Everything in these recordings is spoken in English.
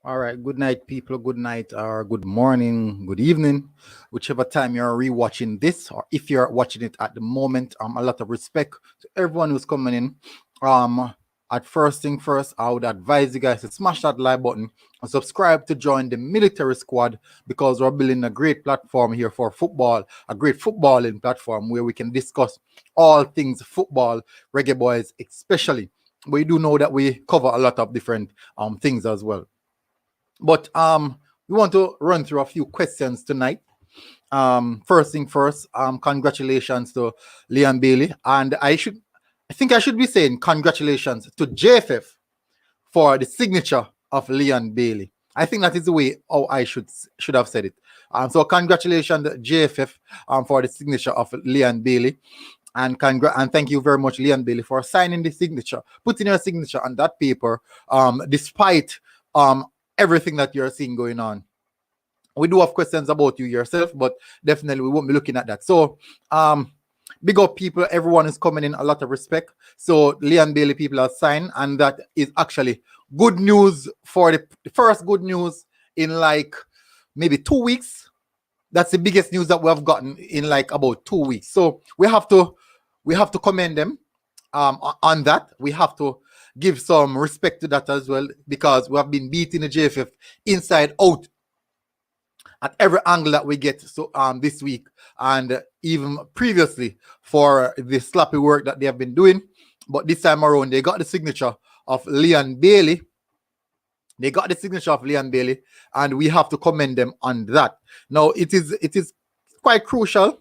All right, good night, people. Good night, or good morning, good evening, whichever time you're rewatching this, or if you're watching it at the moment. A lot of respect to everyone who's coming in. At first thing first, I would advise you guys to smash that like button and subscribe to join the military squad because we're building a great platform here for football, a great footballing platform where we can discuss all things football, reggae boys, especially. We do know that we cover a lot of different things as well. But we want to run through a few questions tonight. First thing first, congratulations to Leon Bailey, and I think I should be saying congratulations to JFF for the signature of Leon Bailey. I think that is the way how I should have said it. So congratulations JFF for the signature of Leon Bailey. And thank you very much, Leon Bailey, for signing the signature, putting your signature on that paper, despite everything that you're seeing going on. We do have questions about you yourself, but definitely we won't be looking at that. So big up people, everyone is coming in, a lot of respect. So Leon Bailey people are signed, and that is actually good news for the first good news in like maybe 2 weeks. That's the biggest news that we have gotten in like about 2 weeks. So we have to commend them on that. We have to give some respect to that as well, because we have been beating the JFF inside out at every angle that we get. So this week and even previously for the sloppy work that they have been doing, but this time around they got the signature of Leon Bailey. They got the signature of Leon Bailey, and we have to commend them on that. Now it is quite crucial.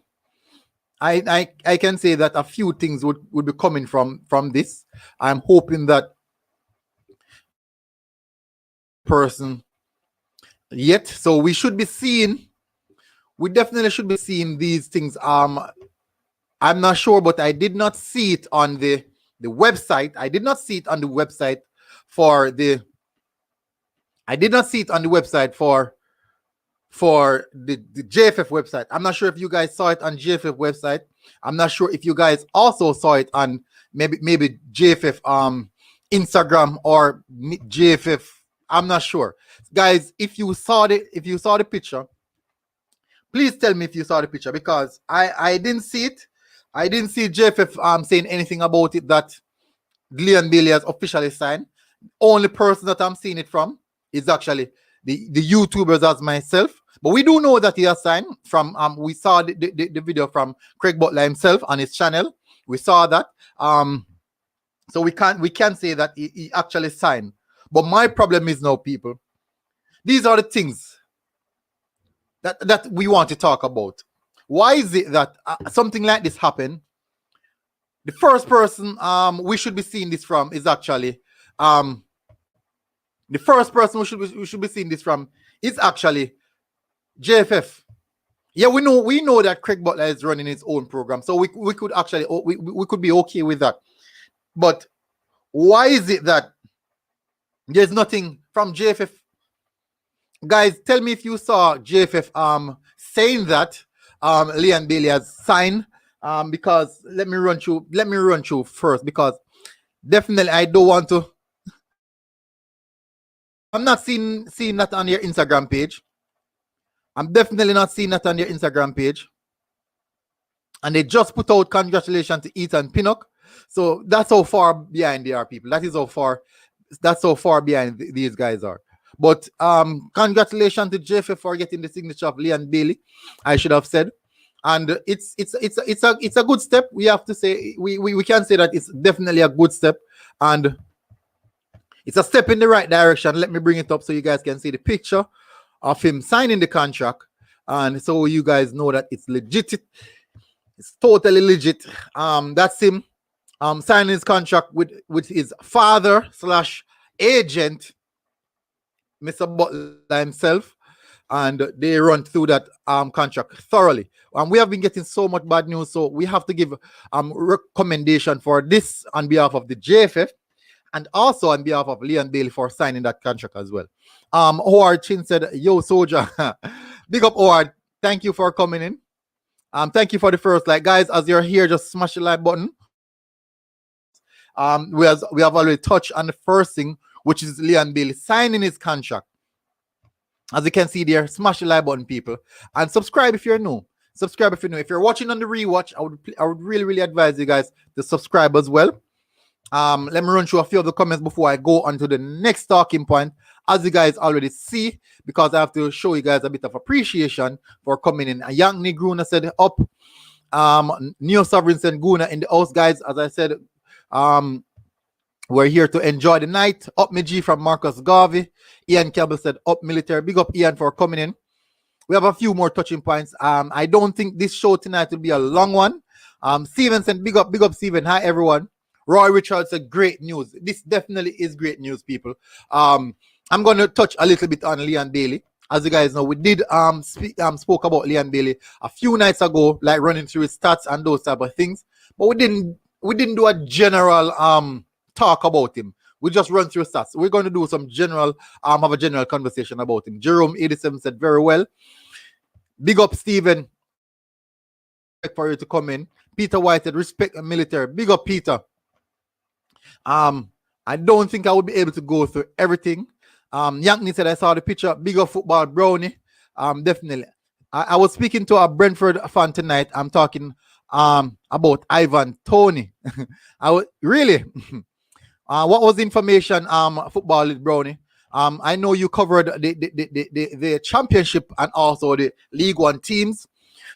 I can say that a few things would be coming from this. I'm hoping that person yet. So we definitely should be seeing these things. I'm not sure, but I did not see it on the website. I did not see it on the website for the JFF website. I'm not sure if you guys saw it on JFF website. I'm not sure if you guys also saw it on maybe JFF Instagram or JFF. I'm not sure. Guys, if you saw the picture, please tell me if you saw the picture, because I didn't see it. I didn't see JFF saying anything about it that Leon Bailey has officially signed. Only person that I'm seeing it from is actually the YouTubers as myself. But we do know that he has signed from we saw the video from Craig Butler himself on his channel. We saw that. So we can say that he actually signed. But my problem is now, people, these are the things that we want to talk about. Why is it that something like this happened? The first person we should be seeing this from is actually the first person we should be seeing this from is actually JFF. Yeah, we know that Craig Butler is running his own program, so we could actually we could be okay with that. But why is it that there's nothing from JFF? Guys, tell me if you saw JFF saying that Leon Bailey has signed. Because let me run through first, because definitely I don't want to. I'm not seeing that on your Instagram page. I'm definitely not seeing that on your Instagram page. And they just put out congratulations to Ethan Pinnock. So that's how far behind they are, people. That's how far behind these guys are. But congratulations to JFF for getting the signature of Leon Bailey, I should have said. And it's a good step. We have to say we can say that it's definitely a good step, and it's a step in the right direction. Let me bring it up so you guys can see the picture of him signing the contract, and so you guys know that it's legit. It's totally legit. That's him signing his contract with his father / agent, Mr. Butler himself. And they run through that contract thoroughly. We have been getting so much bad news, so we have to give recommendation for this on behalf of the JFF and also on behalf of Leon Bailey for signing that contract as well. Howard Chin said, "Yo, soldier." Big up, Howard. Thank you for coming in. Thank you for the first like, guys. As you're here, just smash the like button. We have already touched on the first thing, which is Leon Bailey signing his contract. As you can see there, smash the like button, people, and subscribe if you're new. Subscribe if you're new. If you're watching on the rewatch, I would really advise you guys to subscribe as well. Let me run through a few of the comments before I go on to the next talking point. As you guys already see, because I have to show you guys a bit of appreciation for coming in. A young Negruna said up. Neo Sovereign said Guna in the house, guys. As I said, we're here to enjoy the night. Up me G from Marcus Garvey. Ian Campbell said up military. Big up Ian for coming in. We have a few more touching points. I don't think this show tonight will be a long one. Steven said big up Steven. Hi everyone. Roy Richards said great news. This definitely is great news, people. I'm going to touch a little bit on Leon Bailey. As you guys know, we did spoke about Leon Bailey a few nights ago, like running through his stats and those type of things. But we didn't do a general talk about him. We just run through stats. We're going to do some general have a general conversation about him. Jerome 87 said very well. Big up Stephen for you to come in. Peter White said respect the military. Big up Peter. I don't think I would be able to go through everything. Yankney said I saw the picture. Big up football brownie. Definitely. I was speaking to a Brentford fan tonight. I'm talking about Ivan Toney. Really. What was the information? Football brownie. I know you covered the championship and also the League One teams,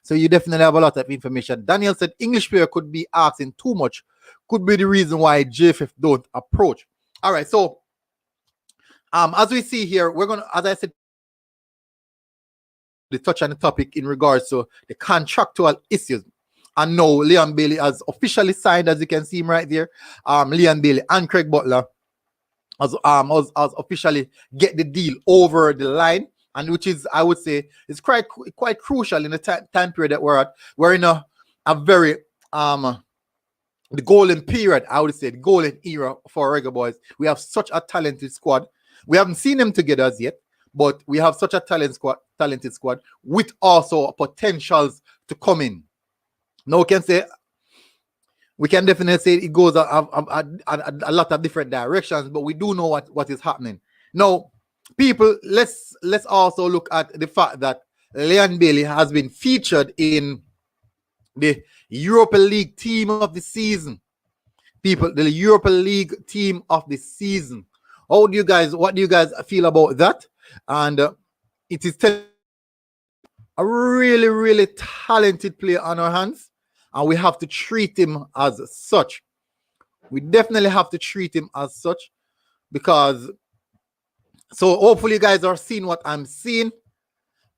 so you definitely have a lot of information. Daniel said English player could be asking too much. Could be the reason why JFF don't approach. All right, so as we see here, we're gonna, as I said, the touch on the topic in regards to the contractual issues. And now Leon Bailey has officially signed, as you can see him right there. Leon Bailey and Craig Butler has officially get the deal over the line, and which is, I would say, is quite crucial in the time period that we're at. We're in a very the golden period, I would say, the golden era for Reggae Boyz. We have such a talented squad. We haven't seen them together as yet, but we have such a talented squad with also potentials to come in. Now we can definitely say it goes a lot of different directions, but we do know what is happening. Now, people, let's also look at the fact that Leon Bailey has been featured in the Europa League team of the season. People, the Europa League team of the season. What do you guys feel about that? And it is a really talented player on our hands, and we have to treat him as such. We definitely have to treat him as such, because so hopefully you guys are seeing what I'm seeing.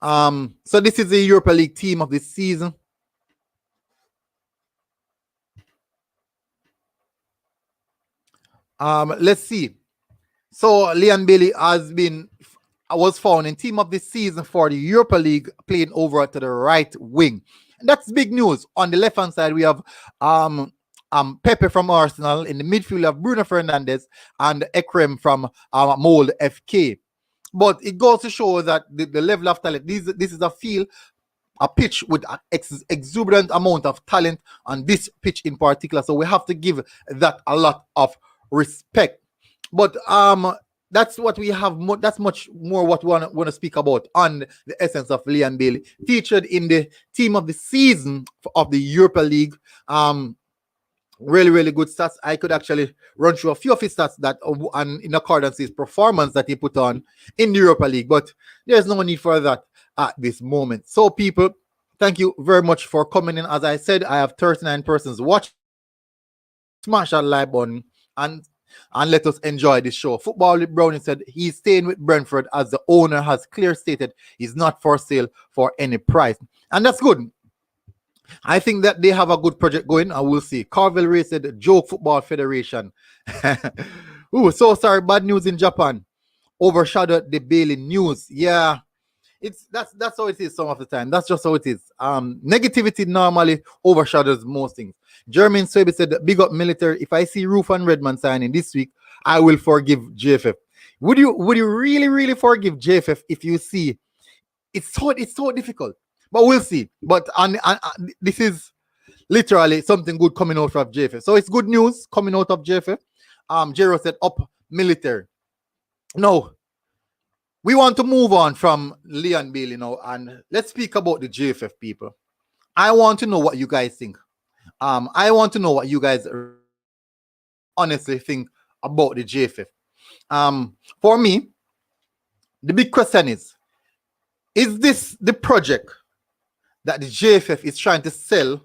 So this is the Europa League team of the season. Let's see. So Leon Bailey was found in team of the season for the Europa League, playing over to the right wing. And that's big news. On the left hand side, we have Pepe from Arsenal. In the midfield, we have Bruno Fernandes and Ekrem from Mold FK. But it goes to show that the level of talent. This is a pitch with an exuberant amount of talent on this pitch in particular. So we have to give that a lot of respect. But that's what we have. That's much more what we want to speak about on the essence of Leon Bailey, featured in the team of the season of the Europa League. Really good stats. I could actually run through a few of his stats that and in accordance with his performance that he put on in the Europa League, but there's no need for that at this moment. So people, thank you very much for coming in. As I said, I have 39 persons watching. Smash that like button and let us enjoy this show. Football with Brownie said he's staying with Brentford as the owner has clear stated he's not for sale for any price. And that's good. I think that they have a good project going. I will see. Carvel Ray said Joke Football Federation. Ooh, so sorry. Bad news in Japan overshadowed the Bailey news. Yeah. That's how it is some of the time. That's just how it is. Negativity normally overshadows most things. Jermaine Swaby said, big up military. If I see Roof and Redman signing this week, I will forgive JFF. Would you really forgive JFF if you see it's so difficult? But we'll see. But this is literally something good coming out of JFF. So it's good news coming out of JFF. Jero said up military. No. We want to move on from Leon Bailey now, and let's speak about the JFF people. I want to know what you guys think. I want to know what you guys honestly think about the JFF. For me, the big question is this the project that the JFF is trying to sell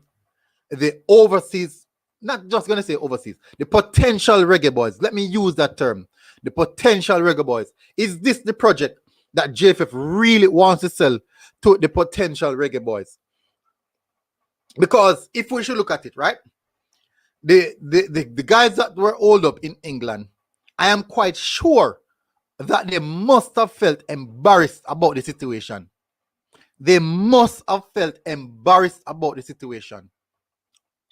the overseas, not just going to say overseas, the potential reggae boys? Let me use that term. The potential reggae boys. Is this the project that JFF really wants to sell to the potential reggae boys? Because if we should look at it, right? The guys that were old up in England, I am quite sure that they must have felt embarrassed about the situation. They must have felt embarrassed about the situation.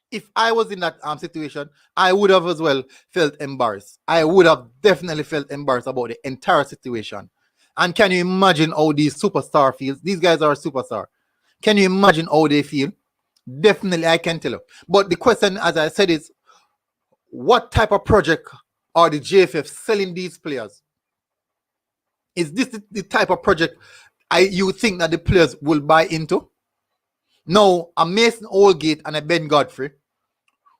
If I was in that situation, I would have as well felt embarrassed. I would have definitely felt embarrassed about the entire situation. And can you imagine how these superstar feels? These guys are a superstar. Can you imagine how they feel? Definitely, I can tell you. But the question, as I said, is what type of project are the JFF selling these players? Is this the type of project you think that the players will buy into? Now, a Mason Holgate and a Ben Godfrey,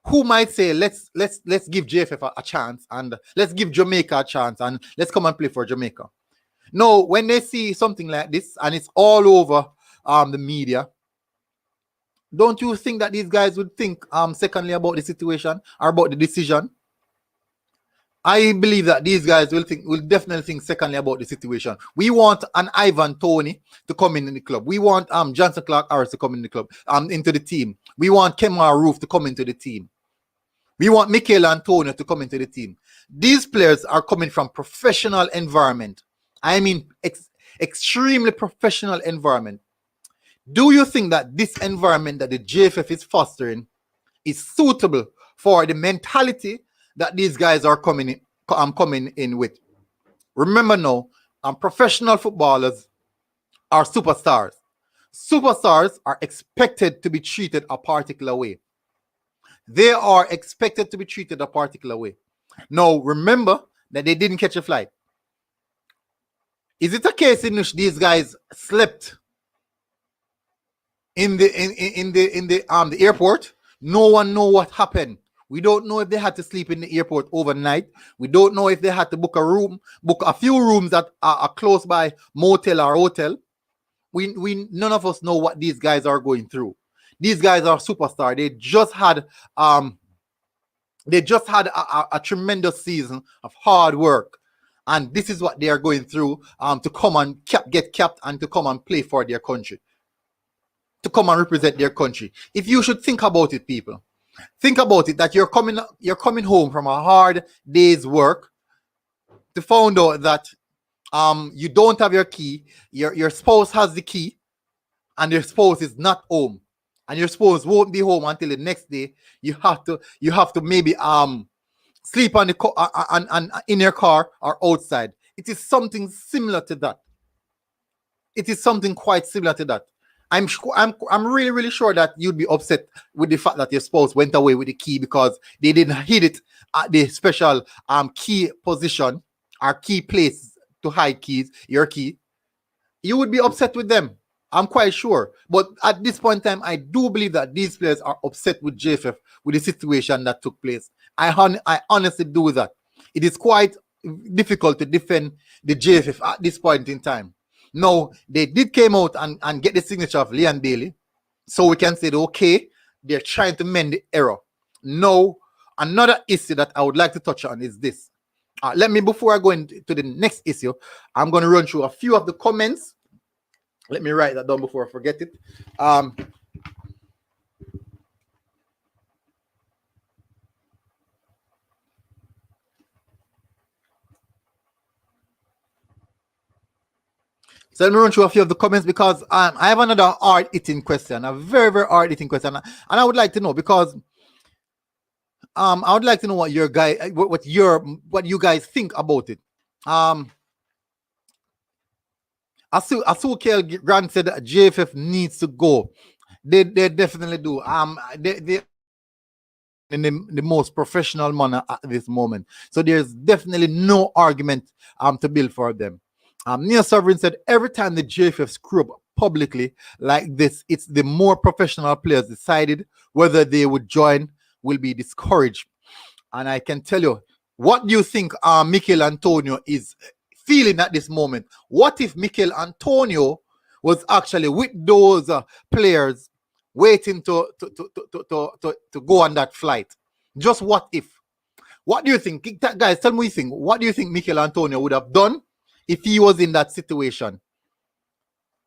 who might say, let's give JFF a chance, and let's give Jamaica a chance, and let's come and play for Jamaica. No, when they see something like this and it's all over the media, don't you think that these guys would think secondly about the situation or about the decision? I believe that these guys will definitely think secondly about the situation. We want an Ivan Toney to come in the club. We want Johnson Clark Harris to come in the club, into the team. We want Kemar Roof to come into the team. We want Michael Antonio to come into the team. These players are coming from professional environment. I mean, extremely professional environment. Do you think that this environment that the JFF is fostering is suitable for the mentality that these guys are coming in with? Remember now, professional footballers are superstars. Superstars are expected to be treated a particular way. They are expected to be treated a particular way. Now, remember that they didn't catch a flight. Is it a case in which these guys slept in the airport? No one know what happened. We don't know if they had to sleep in the airport overnight. We don't know if they had to book a few rooms that are close by motel or hotel. We none of us know what these guys are going through. These guys are superstars. They just had a tremendous season of hard work, and this is what they are going through to come and get capped and to come and play for their country, to come and represent their country. If you should think about it, people, think about it, that you're coming home from a hard day's work to find out that you don't have your key, your spouse has the key, and your spouse is not home, and your spouse won't be home until the next day. You have to maybe sleep on the in your car or outside. It is something similar to that. It is something quite similar to that. I'm really, really sure that you'd be upset with the fact that your spouse went away with the key because they didn't hit it at the special key position or key place to hide your key. You would be upset with them. I'm quite sure. But at this point in time, I do believe that these players are upset with JFF with the situation that took place. I honestly do that. It is quite difficult to defend the JFF at this point in time. No, they did came out and get the signature of Leon Bailey, so we can say, okay, they're trying to mend the error. No, another issue that I would like to touch on is this. Before I go into the next issue, I'm going to run through a few of the comments. Let me write that down before I forget it. So let me run through a few of the comments because I have another hard-hitting question, a very, very hard-hitting question, and I would like to know, because I would like to know what you guys think about it. Asukel Grant said that JFF needs to go. They definitely do. They in the most professional manner at this moment. So there's definitely no argument to build for them. Neil Sovereign said, every time the JFF screw up publicly like this, it's the more professional players decided whether they would join will be discouraged. And I can tell you, what do you think Mikel Antonio is feeling at this moment? What if Mikel Antonio was actually with those players waiting to go on that flight? Just what if? What do you think? Guys, tell me what you think. What do you think Mikel Antonio would have done if he was in that situation?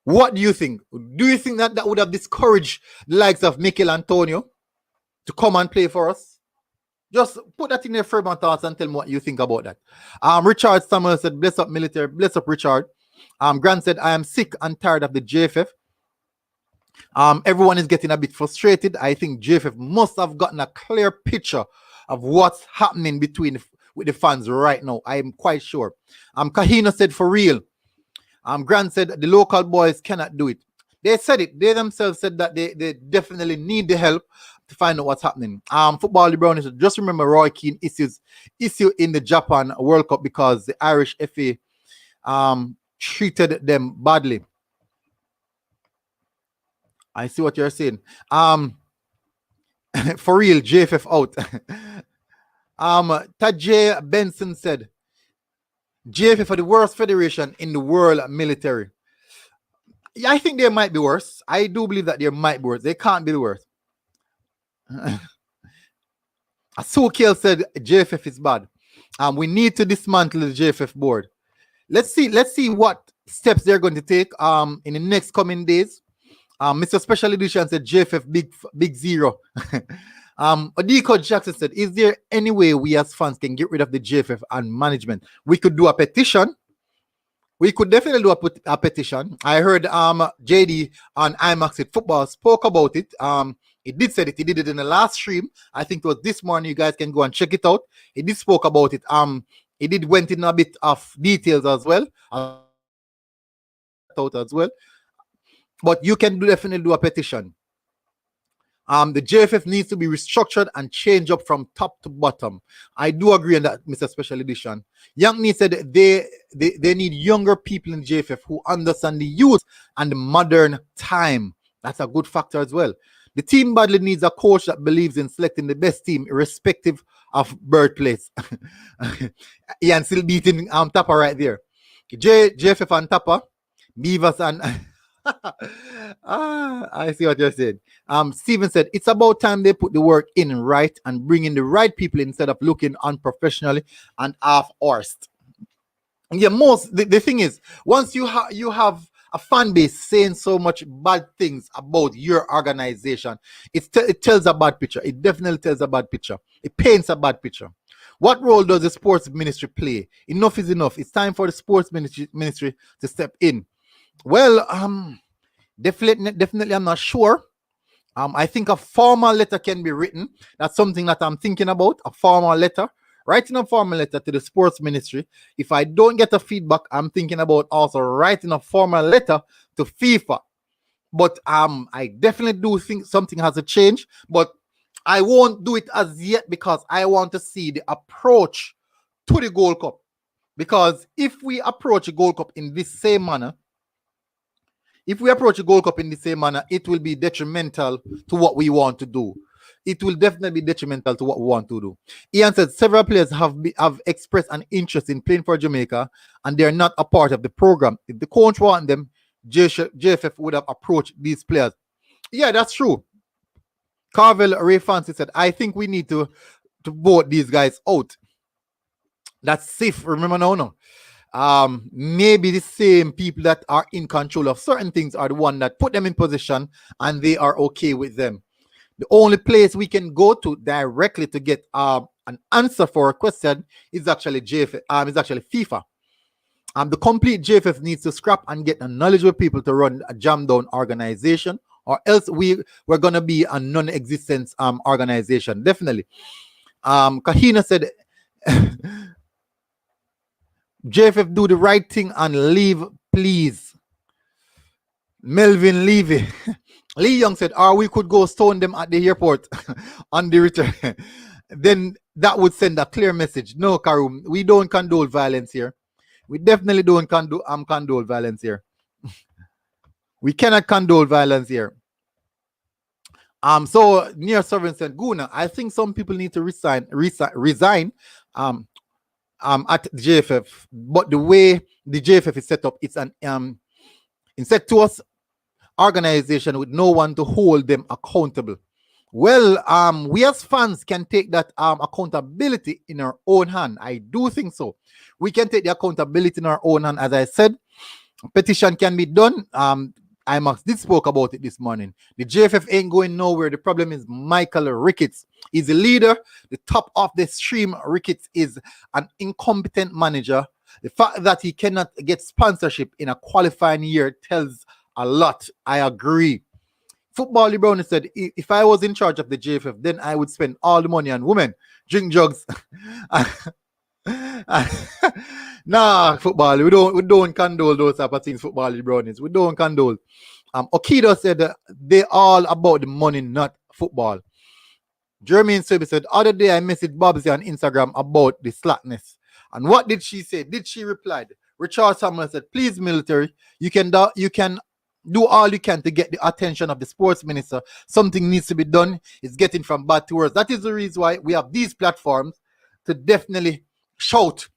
What do you think? Do you think that would have discouraged the likes of Mikel Antonio to come and play for us? Just put that in your frame of thoughts and tell me what you think about that. Richard Samuel said, bless up military, bless up Richard. Grant said, I am sick and tired of the JFF. Everyone is getting a bit frustrated. I think JFF must have gotten a clear picture of what's happening with the fans right now. I am quite sure. Kahina said, for real. Grant said, the local boys cannot do it. They said it. They themselves said that they definitely need the help to find out what's happening. Football LeBron said, just remember Roy Keane issue in the Japan World Cup because the Irish FA treated them badly. I see what you're saying. For real, JFF out. Tajay Benson said, JFF are the worst federation in the world military. Yeah, I think there might be worse. I do believe that there might be worse. They can't be the worst. Asokil said JFF is bad. We need to dismantle the JFF board. Let's see what steps they're going to take in the next coming days. Mr. Special Edition said JFF big zero. Odiko Jackson said, is there any way we as fans can get rid of the JFF and management? We could do a petition. We could definitely do a petition. I heard JD on IMAX with Football spoke about it. He did say it. He did it in the last stream. I think it was this morning. You guys can go and check it out. He did spoke about it. He did went in a bit of details as well. But you can definitely do a petition. The JFF needs to be restructured and change up from top to bottom. I do agree on that, Mr. Special Edition. Young said they need younger people in JFF who understand the youth and the modern time. That's a good factor as well. The team badly needs a coach that believes in selecting the best team, irrespective of birthplace. Ian still beating Tapper right there. JFF and Tapper, Beavers and... I see what you're saying. Steven said, it's about time they put the work in right and bring in the right people instead of looking unprofessionally and half-horsed. Yeah, the thing is, once you have a fan base saying so much bad things about your organization, it tells a bad picture. It definitely tells a bad picture. It paints a bad picture. What role does the sports ministry play? Enough is enough. It's time for the sports ministry to step in. Well, definitely I'm not sure. I think a formal letter can be written. That's something that I'm thinking about, a formal letter. Writing a formal letter to the sports ministry. If I don't get a feedback, I'm thinking about also writing a formal letter to FIFA. But I definitely do think something has to change. But I won't do it as yet because I want to see the approach to the Gold Cup. Because if we approach the Gold Cup in this same manner, it will be detrimental to what we want to do. It will definitely be detrimental to what we want to do. Ian said several players have expressed an interest in playing for Jamaica and they're not a part of the program. If the coach want them, JFF would have approached these players. Yeah, that's true. Carvel Ray Fancy said, I think we need to vote these guys out. That's safe. Remember now. Maybe the same people that are in control of certain things are the one that put them in position and they are okay with them. The only place we can go to directly to get an answer for a question is actually JFF. Is actually FIFA. The complete JFF needs to scrap and get a knowledgeable people to run a jam down organization, or else we're gonna be a non-existent organization. Definitely. Kahina said JFF do the right thing and leave, please. Melvin Levy. Lee Young said, we could go stone them at the airport on the return. Then that would send a clear message. No, Karum, we don't condone violence here. We definitely don't condole violence here. We cannot condole violence here. So near Sovereign said, Guna, I think some people need to resign at the JFF. But the way the JFF is set up, it's an incestuous organization with no one to hold them accountable. Well, we as fans can take that accountability in our own hand. I do think so. We can take the accountability in our own hand. As I said, petition can be done. IMAX did spoke about it this morning. The JFF ain't going nowhere. The problem is Michael Ricketts. He's the leader. The top of the stream, Ricketts, is an incompetent manager. The fact that he cannot get sponsorship in a qualifying year tells a lot. I agree. Football LeBron said, if I was in charge of the JFF, then I would spend all the money on women, drink drugs. Nah, football. We don't condole those type of things. Football LeBron is. We don't condole. Okido said they all about the money, not football. Jermaine Sebi said, other day I messaged Bobsy on Instagram about the slackness. And what did she say? Did she reply? Richard Samuel said, please, military, you can do all you can to get the attention of the sports minister. Something needs to be done. It's getting from bad to worse. That is the reason why we have these platforms to definitely shout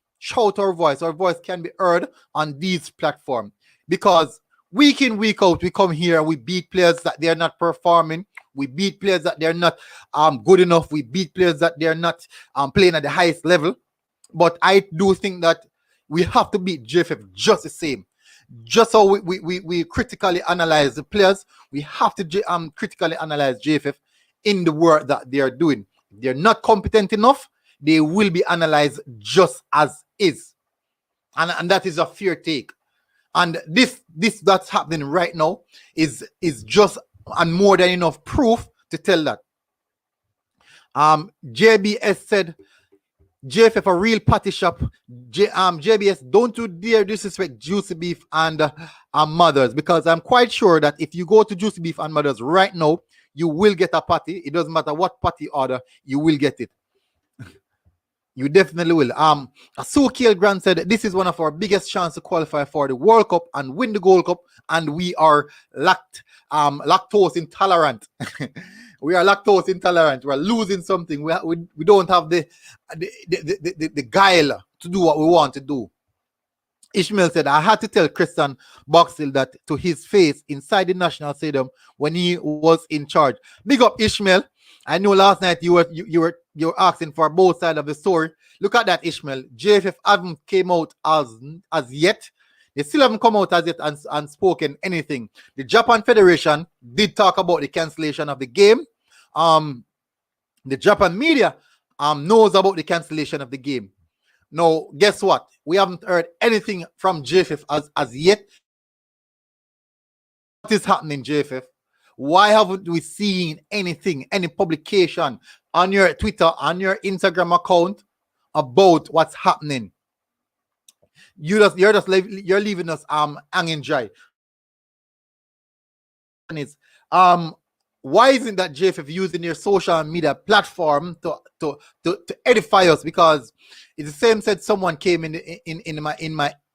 our voice. Our voice can be heard on these platforms. Because week in, week out, we come here, we beat players that they're not performing. We beat players that they're not good enough. We beat players that they're not playing at the highest level. But I do think that we have to beat JFF just the same. Just so we critically analyze the players, we have to critically analyze JFF in the work that they are doing. If they're not competent enough, they will be analyzed just as is. And that is a fair take. And this that's happening right now is just and more than enough proof to tell that. JBS said, JFF a real party shop. JBS, don't you dare disrespect Juicy Beef and Mothers, because I'm quite sure that if you go to Juicy Beef and Mothers right now, you will get a patty. It doesn't matter what patty order, you will get it. You definitely will. Sukil Grant said this is one of our biggest chances to qualify for the World Cup and win the Gold Cup, and we are lactose intolerant. We are lactose intolerant. We're losing something. We don't have the guile to do what we want to do. Ishmael said, I had to tell Christian Boxhill that to his face inside the National Stadium when he was in charge. Big up, Ishmael. I know last night you were asking for both sides of the story. Look at that, Ishmael. JFF haven't came out as yet. They still haven't come out as yet and spoken anything. The Japan Federation did talk about the cancellation of the game. The Japan media knows about the cancellation of the game. Now, guess what? We haven't heard anything from JFF as yet. What is happening, JFF? Why haven't we seen anything, any publication on your Twitter, on your Instagram account about what's happening? You're leaving us hanging dry. Why isn't that JFF using their social media platform to edify us? Because it's the same. Said someone came in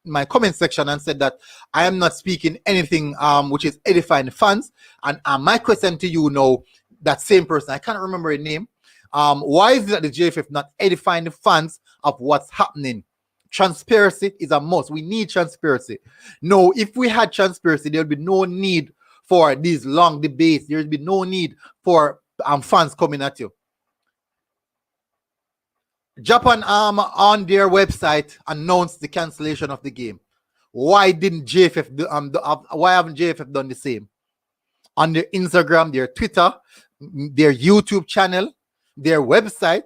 my comment section and said that I am not speaking anything which is edifying the fans. And my question to you now, that same person, I can't remember his name. Why is it that the JFF not edifying the fans of what's happening? Transparency is a must. We need transparency. No, if we had transparency, there would be no need for these long debates. There would be no need for fans coming at you. Japan on their website announced the cancellation of the game. Why didn't JFF why haven't JFF done the same? On their Instagram, their Twitter, their YouTube channel, their website.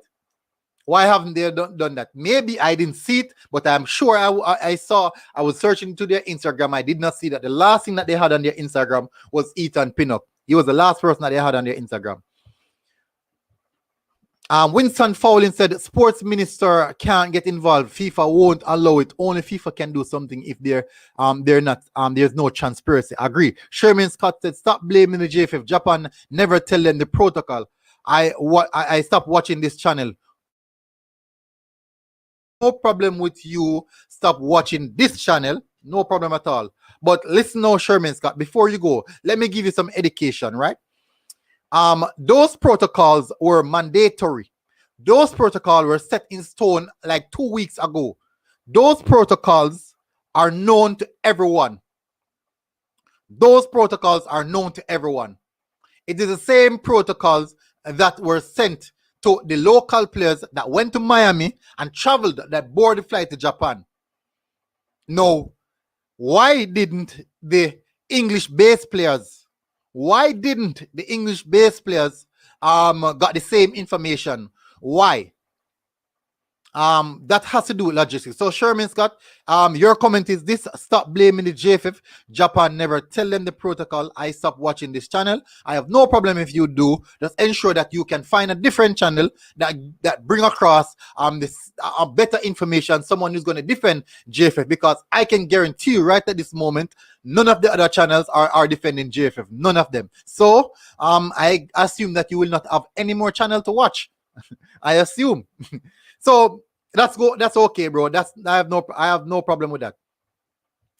Why haven't they done that? Maybe I didn't see it, but I'm sure I saw. I was searching to their Instagram. I did not see that. The last thing that they had on their Instagram was Ethan Pinnock. He was the last person that they had on their Instagram. Winston Fowling said sports minister can't get involved. FIFA won't allow it. Only FIFA can do something if they're not there's no transparency. Agree. Sherman Scott said stop blaming the JFF. Japan never tell them the protocol. I stopped watching this channel. problem with you stop watching this channel. No problem at all. But listen now, Sherman Scott, before you go, let me give you some education, right? Those protocols were mandatory. Those protocols were set in stone like 2 weeks ago. Those protocols are known to everyone. Those protocols are known to everyone. It is the same protocols that were sent to the local players that went to Miami and traveled, that boarded the flight to Japan. Now, why didn't the English-based players, got the same information? Why? That has to do with logistics. So Sherman Scott, your comment is this: stop blaming the JFF. Japan never tell them the protocol. I stop watching this channel. I have no problem if you do. Just ensure that you can find a different channel that bring across this better information, someone who's going to defend JFF, because I can guarantee you right at this moment, none of the other channels are defending JFF. None of them. So I assume that you will not have any more channel to watch. I assume. So that's okay, bro. I have no problem with that.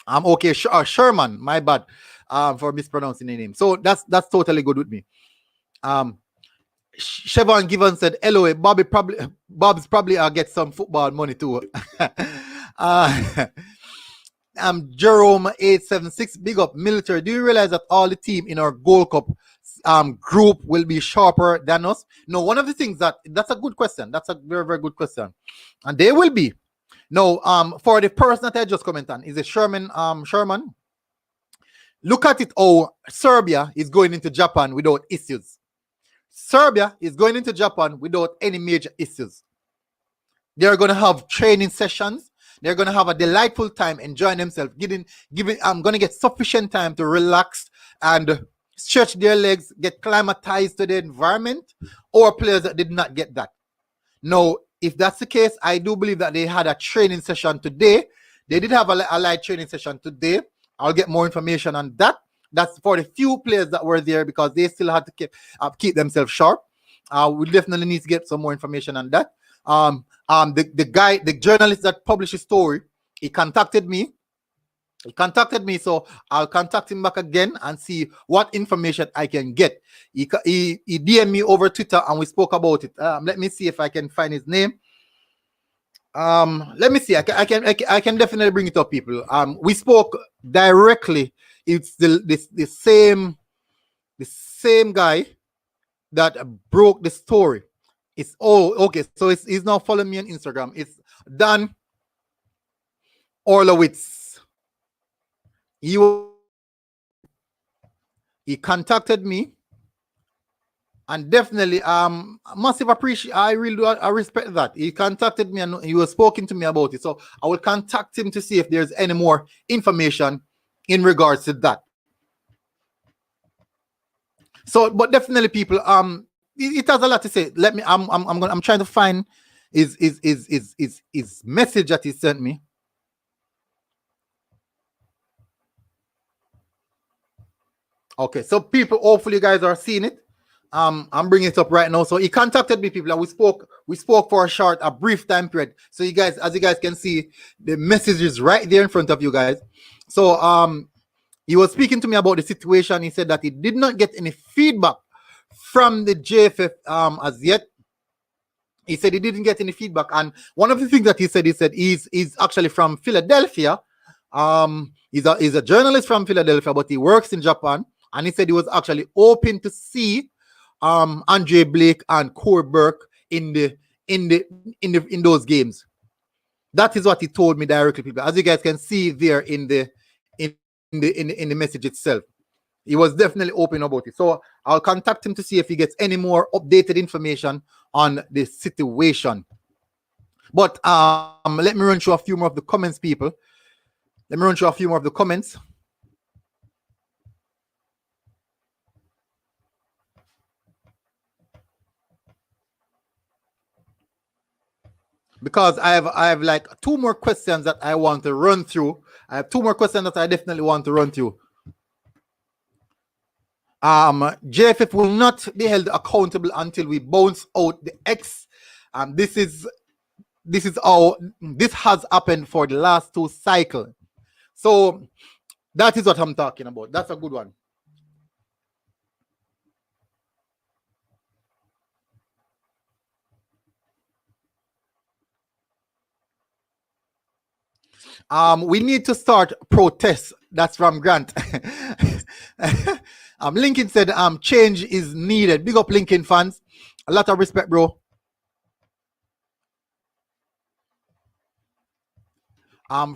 I'm okay. Sherman, my bad, for mispronouncing the name. So that's totally good with me. Chevron Given said, "LOA, Bob's probably get some football money too." Jerome 876, big up military. Do you realize that all the team in our Gold Cup group will be sharper than us? No, one of the things that's a good question. That's a very, very good question. And they will be. No, for the person that I just commented on, is it Sherman? Sherman, look at it. Oh, Serbia is going into Japan without issues. Serbia is going into Japan without any major issues. They're going to have training sessions. They're going to have a delightful time enjoying themselves. I'm going to get sufficient time to relax and stretch their legs, get climatized to the environment, or players that did not get that. Now, if that's the case, I do believe that they had a training session today. They did have a light training session today. I'll get more information on that. That's for the few players that were there, because they still had to keep themselves sharp. We definitely need to get some more information on that. The journalist that published his story, he contacted me, so I'll contact him back again and see what information I can get. He DM'd me over Twitter and we spoke about it. Let me see if I can find his name. Let me see. I can definitely bring it up, people. We spoke directly. It's the same guy that broke the story. It's okay. So he's now following me on Instagram. It's Dan Orlowitz. He contacted me, and definitely massive appreciation. I respect that. He contacted me and he was speaking to me about it. So I will contact him to see if there's any more information in regards to that. So, but definitely, people, it has a lot to say. I'm trying to find his message that he sent me. Okay, so people, hopefully you guys are seeing it. I'm bringing it up right now. So he contacted me, people, and we spoke for a brief time period. So you guys, as you guys can see, the message is right there in front of you guys. So he was speaking to me about the situation. He said that he did not get any feedback from the JFF as yet. He said he didn't get any feedback, and one of the things that he said he's actually from Philadelphia. He's a journalist from Philadelphia, but he works in Japan. And he said he was actually hoping to see Andre Blake and Corey Burke in those games. That is what he told me directly, people. As you guys can see there in the message itself, he was definitely open about it. So I'll contact him to see if he gets any more updated information on the situation. But let me run through a few more of the comments, people. Let me run through a few more of the comments. Because I have like two more questions that I want to run through. I have two more questions that I definitely want to run through. JFF will not be held accountable until we bounce out the X. This is this is how this has happened for the last 2 cycles. So that is what I'm talking about. That's a good one. We need to start protests. That's from Grant. Lincoln said change is needed. Big up Lincoln fans. A lot of respect, bro.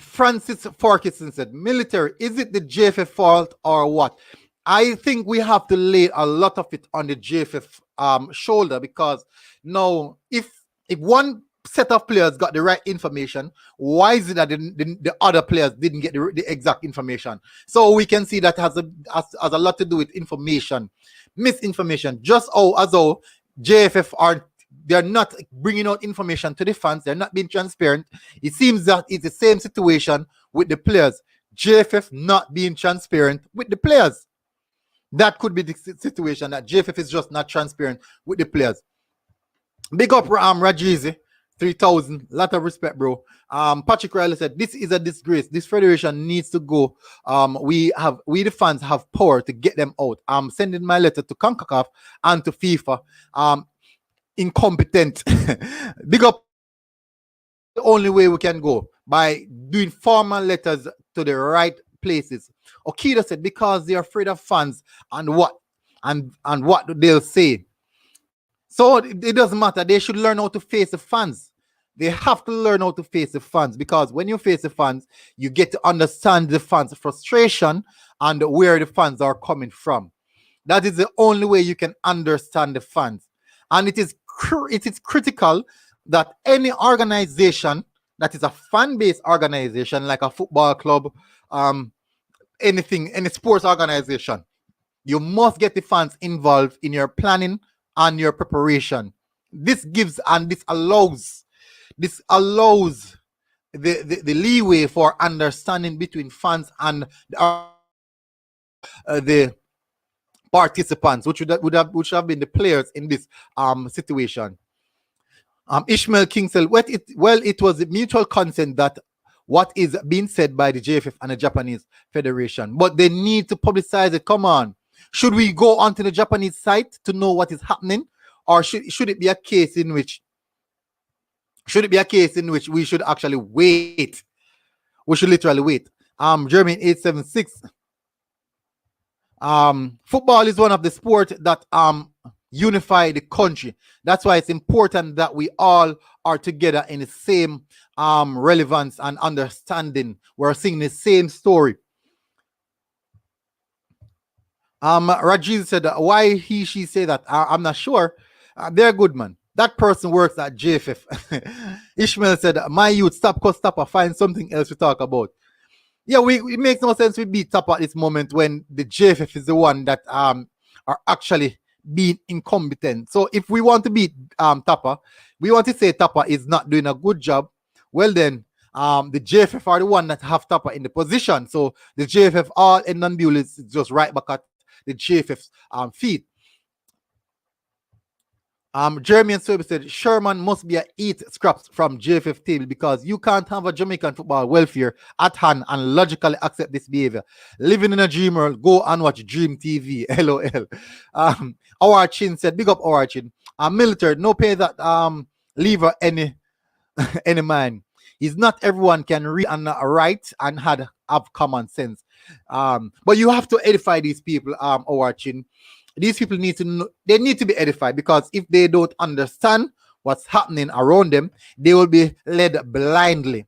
Francis Farkison said, military, is it the JFF fault or what? I think we have to lay a lot of it on the JFF shoulder, because now if one set of players got the right information, why is it that the other players didn't get the exact information? So we can see that has a lot to do with information, misinformation. Just as though JFF they're not bringing out information to the fans, they're not being transparent. It seems that it's the same situation with the players. JFF not being transparent with the players. That could be the situation, that JFF is just not transparent with the players. Big up Rajizi 3000, lot of respect, bro. Patrick Riley said, this is a disgrace. This federation needs to go. We the fans have power to get them out. I'm sending my letter to CONCACAF and to FIFA. Incompetent. Big up. The only way we can go by doing formal letters to the right places. Okida said, because they're afraid of fans and what they'll say. So it doesn't matter. They should learn how to face the fans. They have to learn how to face the fans, because when you face the fans, you get to understand the fans' frustration and where the fans are coming from. That is the only way you can understand the fans. And it is critical that any organization that is a fan-based organization, like a football club, any sports organization, you must get the fans involved in your planning and your preparation. This allows the leeway for understanding between fans and the participants, which have been the players in this situation. Ishmael King said, it was a mutual consent that what is being said by the JFF and the Japanese Federation, but they need to publicize it. Come on. Should we go onto the Japanese site to know what is happening, or should it be a case in which we should actually wait? We should literally wait. Jeremy 876. Football is one of the sports that unify the country. That's why it's important that we all are together in the same relevance and understanding. We're seeing the same story. Rajiv said, why she say that? I'm not sure. They're good, man. That person works at JFF. Ishmael said, my youth, stop or find something else to talk about. Yeah, it makes no sense we beat Tapa at this moment when the JFF is the one that are actually being incompetent. So if we want to beat Tapa, we want to say Tapa is not doing a good job, well then the JFF are the one that have Tapa in the position. So the JFF all in non-bull is just right back at the JFF's feet. Jeremy and Sobe said, Sherman must be a eat scraps from JFF table, because you can't have a Jamaican football welfare at hand and logically accept this behavior. Living in a dream world, go and watch Dream TV. LOL. Our Chin said, big up our Chin. Military, no pay that lever any man. Is not everyone can read and write and have common sense. But you have to edify these people, our Chin. These people need to know, they need to be edified, because if they don't understand what's happening around them, they will be led blindly.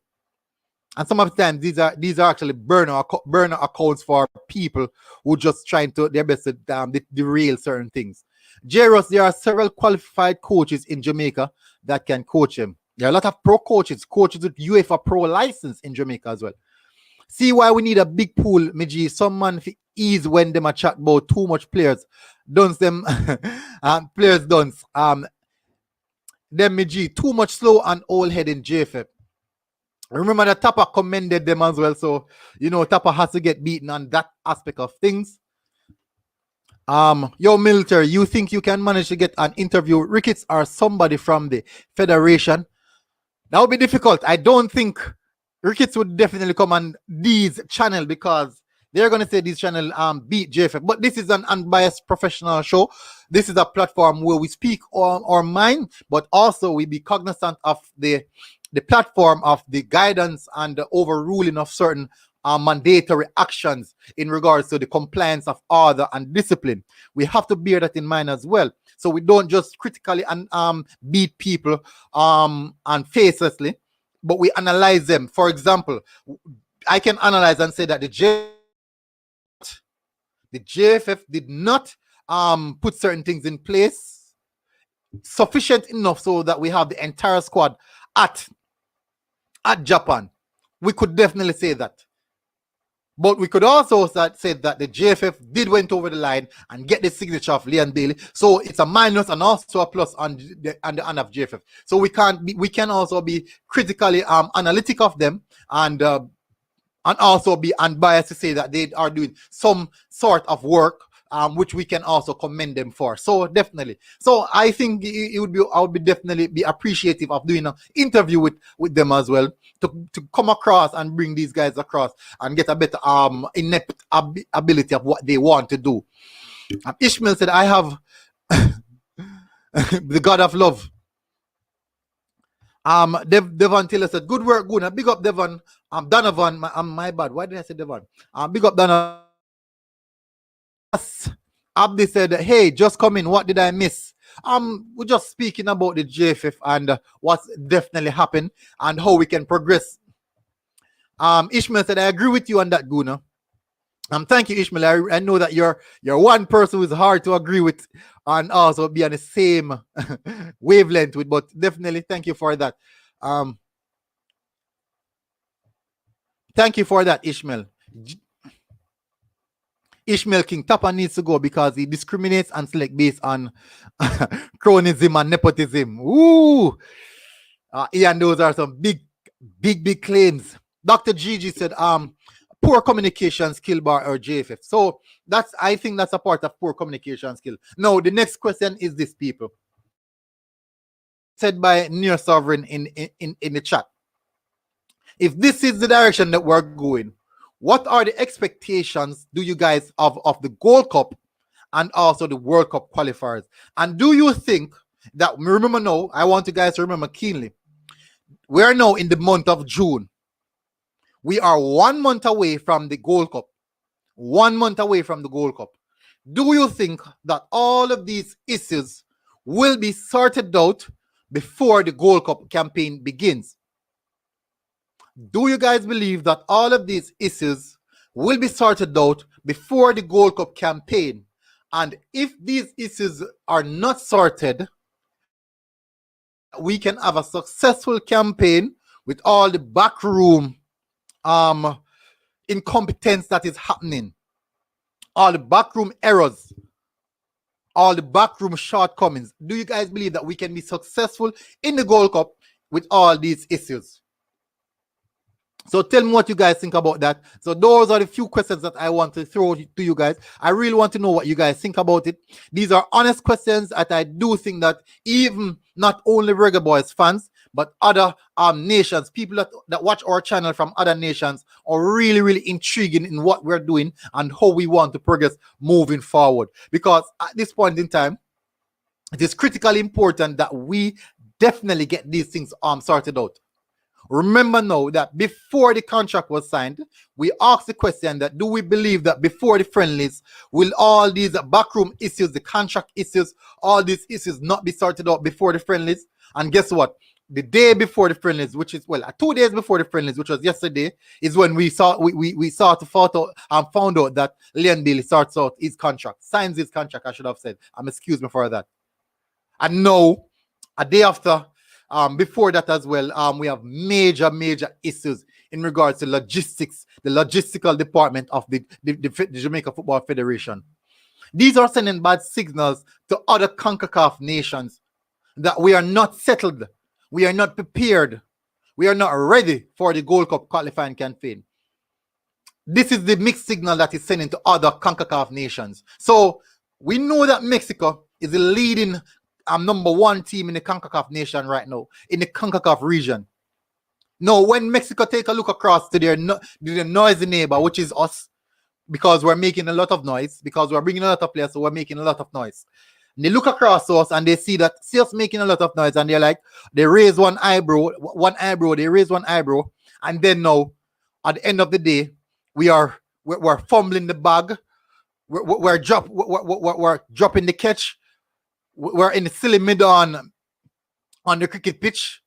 And some of the time, these are actually burner accounts for people who just trying to their best to derail certain things. Jairus, there are several qualified coaches in Jamaica that can coach him. There are a lot of pro coaches with UEFA Pro license in Jamaica as well. See why we need a big pool, Miji. Some man for ease when them a chat about too much players. Don't them players don't. Them Miji, too much slow and old head in JFF. Remember that Tapa commended them as well. So Tapa has to get beaten on that aspect of things. Yo, military, you think you can manage to get an interview with Ricketts or somebody from the federation? That would be difficult. I don't think Ricketts would definitely come on these channel because they're going to say this channel beat JFF. But this is an unbiased professional show. This is a platform where we speak our mind, but also we be cognizant of the platform of the guidance and the overruling of certain mandatory actions in regards to the compliance of order and discipline. We have to bear that in mind as well. So we don't just critically beat people and facelessly, but we analyze them. For example, I can analyze and say that the JFF did not put certain things in place sufficient enough so that we have the entire squad at Japan. We could definitely say that. But we could also say that the JFF did went over the line and get the signature of Leon Bailey. So it's a minus and also a plus on the end of JFF. So we can also be critically analytic of them and also be unbiased to say that they are doing some sort of work which we can also commend them for. So definitely. So I think I would definitely be appreciative of doing an interview with them as well to come across and bring these guys across and get a better inept ability of what they want to do. Ishmael said, I have the God of love. Devon Taylor said, good work, good. Big up Devon. Donovan, my bad. Why did I say Devon? Big up Donovan. Abdi said, hey, just come in. What did I miss? We're just speaking about the JFF and what's definitely happened and how we can progress. Ishmael said, I agree with you on that, Guna. Thank you, Ishmael. I know that you're one person who's hard to agree with and also be on the same wavelength with, but definitely thank you for that. Thank you for that, Ishmael. Ishmael King Tapa needs to go because he discriminates and select based on cronism and nepotism. Ooh, Ian, those are some big claims. Dr. Gigi said, poor communication skill bar or JFF. So I think that's a part of poor communication skill. Now, the next question is this, people. Said by Near Sovereign in the chat. If this is the direction that we're going, what are the expectations do you guys have of the Gold Cup and also the World Cup qualifiers? And do you think that, remember now, I want you guys to remember keenly, we are now in the month of June. We are 1 month away from the Gold Cup. 1 month away from the Gold Cup. Do you think that all of these issues will be sorted out before the Gold Cup campaign begins? Do you guys believe that all of these issues will be sorted out before the Gold Cup campaign? And if these issues are not sorted, we can have a successful campaign with all the backroom incompetence that is happening, all the backroom errors, all the backroom shortcomings. Do you guys believe that we can be successful in the Gold Cup with all these issues? So tell me what you guys think about that. So those are the few questions that I want to throw to you guys. I really want to know what you guys think about it. These are honest questions that I do think that even not only Reggae Boyz fans, but other nations, people that watch our channel from other nations are really intriguing in what we're doing and how we want to progress moving forward. Because at this point in time, it is critically important that we definitely get these things sorted out. Remember now that before the contract was signed, we asked the question that do we believe that before the friendlies, will all these backroom issues, the contract issues, all these issues not be sorted out before the friendlies? And guess what? The day before the friendlies, which is 2 days before the friendlies, which was yesterday, is when we saw found out that Leon Bailey starts out his contract, signs his contract, I should have said. Excuse me for that. And now, a day after, before that as well, we have major issues in regards to logistics, the logistical department of the Jamaica Football Federation. These are sending bad signals to other CONCACAF nations that we are not settled, we are not prepared, we are not ready for the Gold Cup qualifying campaign. This is the mixed signal that is sending to other CONCACAF nations. So we know that Mexico is the leading number one team in the CONCACAF nation right now, in the CONCACAF region. No, when Mexico take a look across to their noisy neighbor, which is us, because we're making a lot of noise, because we're bringing a lot of players, so we're making a lot of noise. And they look across us and they see us making a lot of noise, and they're like, they raise one eyebrow, and then now, at the end of the day, we're fumbling the bag, we're dropping the catch, we're in the silly middle on the cricket pitch,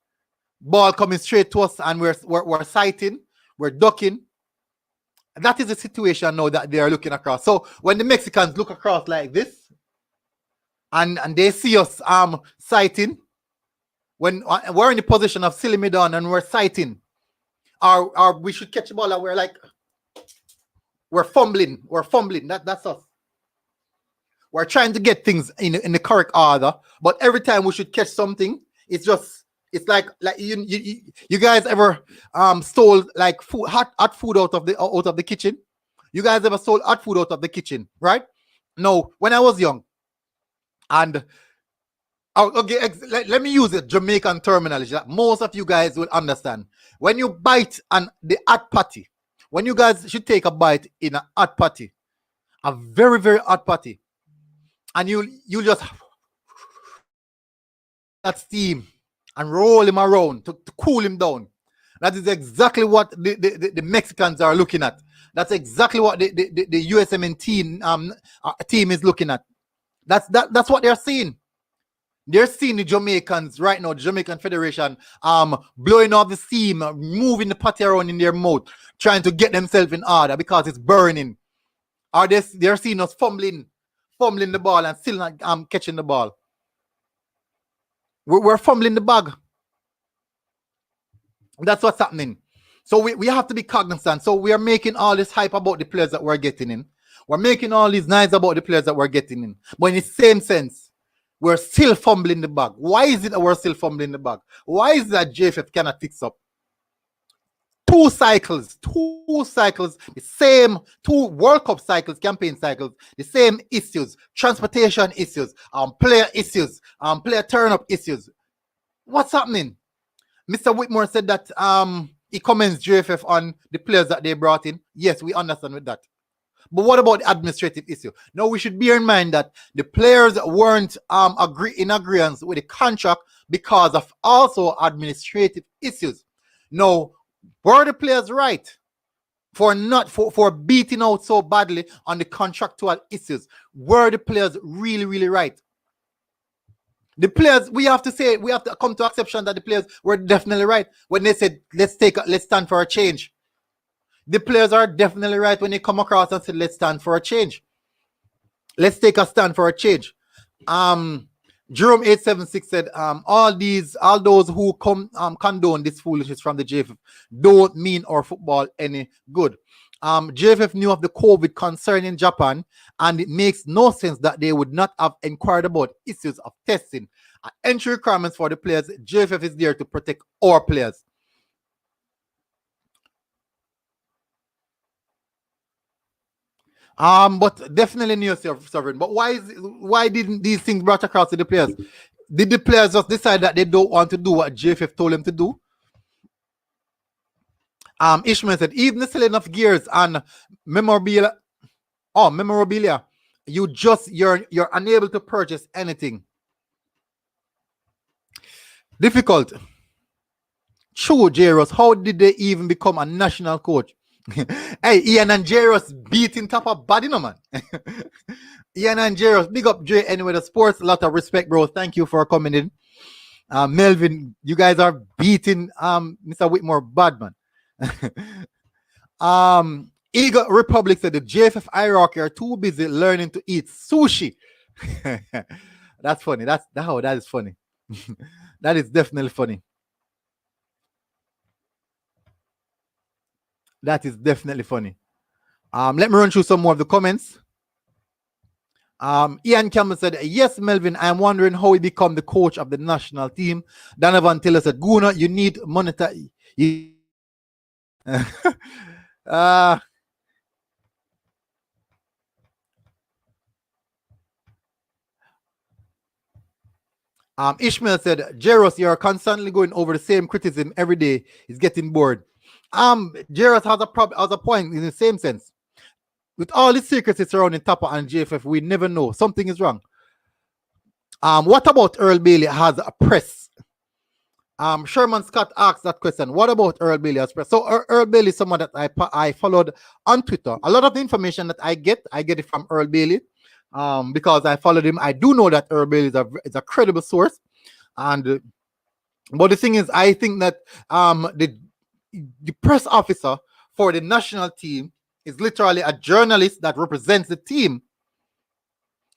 ball coming straight to us, and we're sighting, we're ducking. That is the situation now that they are looking across. So when the Mexicans look across like this, and they see us sighting, when we're in the position of silly me down and we're sighting, or we should catch the ball and we're like, we're fumbling. That's us. We're trying to get things in the correct order, but every time we should catch something, it's like you guys ever stole like food, hot food out of the kitchen? You guys ever stole hot food out of the kitchen, right? No, when I was young, and okay, let me use a Jamaican terminology that most of you guys will understand. When you bite on the hot patty, when you guys should take a bite in a hot patty, a very, very hot patty, and you just that steam and roll him around to cool him down. That is exactly what the Mexicans are looking at. That's exactly what the USMN team is looking at. That's what they're seeing. They're seeing the Jamaicans right now, the Jamaican Federation, blowing off the steam, moving the patty around in their mouth, trying to get themselves in order because it's burning. Or they're seeing us fumbling the ball and still not catching the ball. We're fumbling the bag. That's what's happening. So we have to be cognizant. So we are making all this hype about the players that we're getting in. We're making all these nice about the players that we're getting in. But in the same sense, we're still fumbling the bag. Why is it that we're still fumbling the bag? Why is it that JFF cannot fix up? Two cycles, the same, 2 World Cup cycles, campaign cycles, the same issues, transportation issues, player issues, player turn-up issues. What's happening? Mr. Whitmore said that he comments JFF on the players that they brought in. Yes, we understand with that. But what about the administrative issue? Now, we should bear in mind that the players weren't in agreement with the contract because of also administrative issues. Now, were the players right for beating out so badly on the contractual issues? Were the players really, really right? The players, we have to come to acceptance that the players were definitely right when they said, let's stand for a change. The players are definitely right when they come across and say, let's stand for a change. Let's take a stand for a change. Jerome 876 said, all those who condone this foolishness from the JFF don't mean our football any good. JFF knew of the COVID concern in Japan, and it makes no sense that they would not have inquired about issues of testing and entry requirements for the players. JFF is there to protect our players. But definitely new sovereign. But why didn't these things brought across to the players? Did the players just decide that they don't want to do what JFF told them to do? Ishmael said, even the selling of gears and memorabilia, you're unable to purchase anything. Difficult. True, Jairus. How did they even become a national coach? Hey, Ian and Jairus beating top of body, no man. Ian and Jairus, big up J anyway the sports. A lot of respect, bro. Thank you for coming in. Melvin, you guys are beating Mr. Whitmore Badman. Eagle Republic said the JFF hierarchy are too busy learning to eat sushi. That's funny. That is funny. That is definitely funny. That is definitely funny. Let me run through some more of the comments. Ian Campbell said, yes, Melvin, I'm wondering how he become the coach of the national team. Donovan Taylor said, Guna, you need monitor. Ishmael said, Jaros, you're constantly going over the same criticism every day. He's getting bored. Jaros has a point in the same sense. With all the secrecy surrounding Tapa and JFF, we never know. Something is wrong. What about Earl Bailey has a press? Sherman Scott asked that question. What about Earl Bailey as press? So Earl Bailey is someone that I followed on Twitter. A lot of the information that I get it from Earl Bailey. Because I followed him. I do know that Earl Bailey is a credible source. And but the thing is, I think that the press officer for the national team is literally a journalist that represents the team.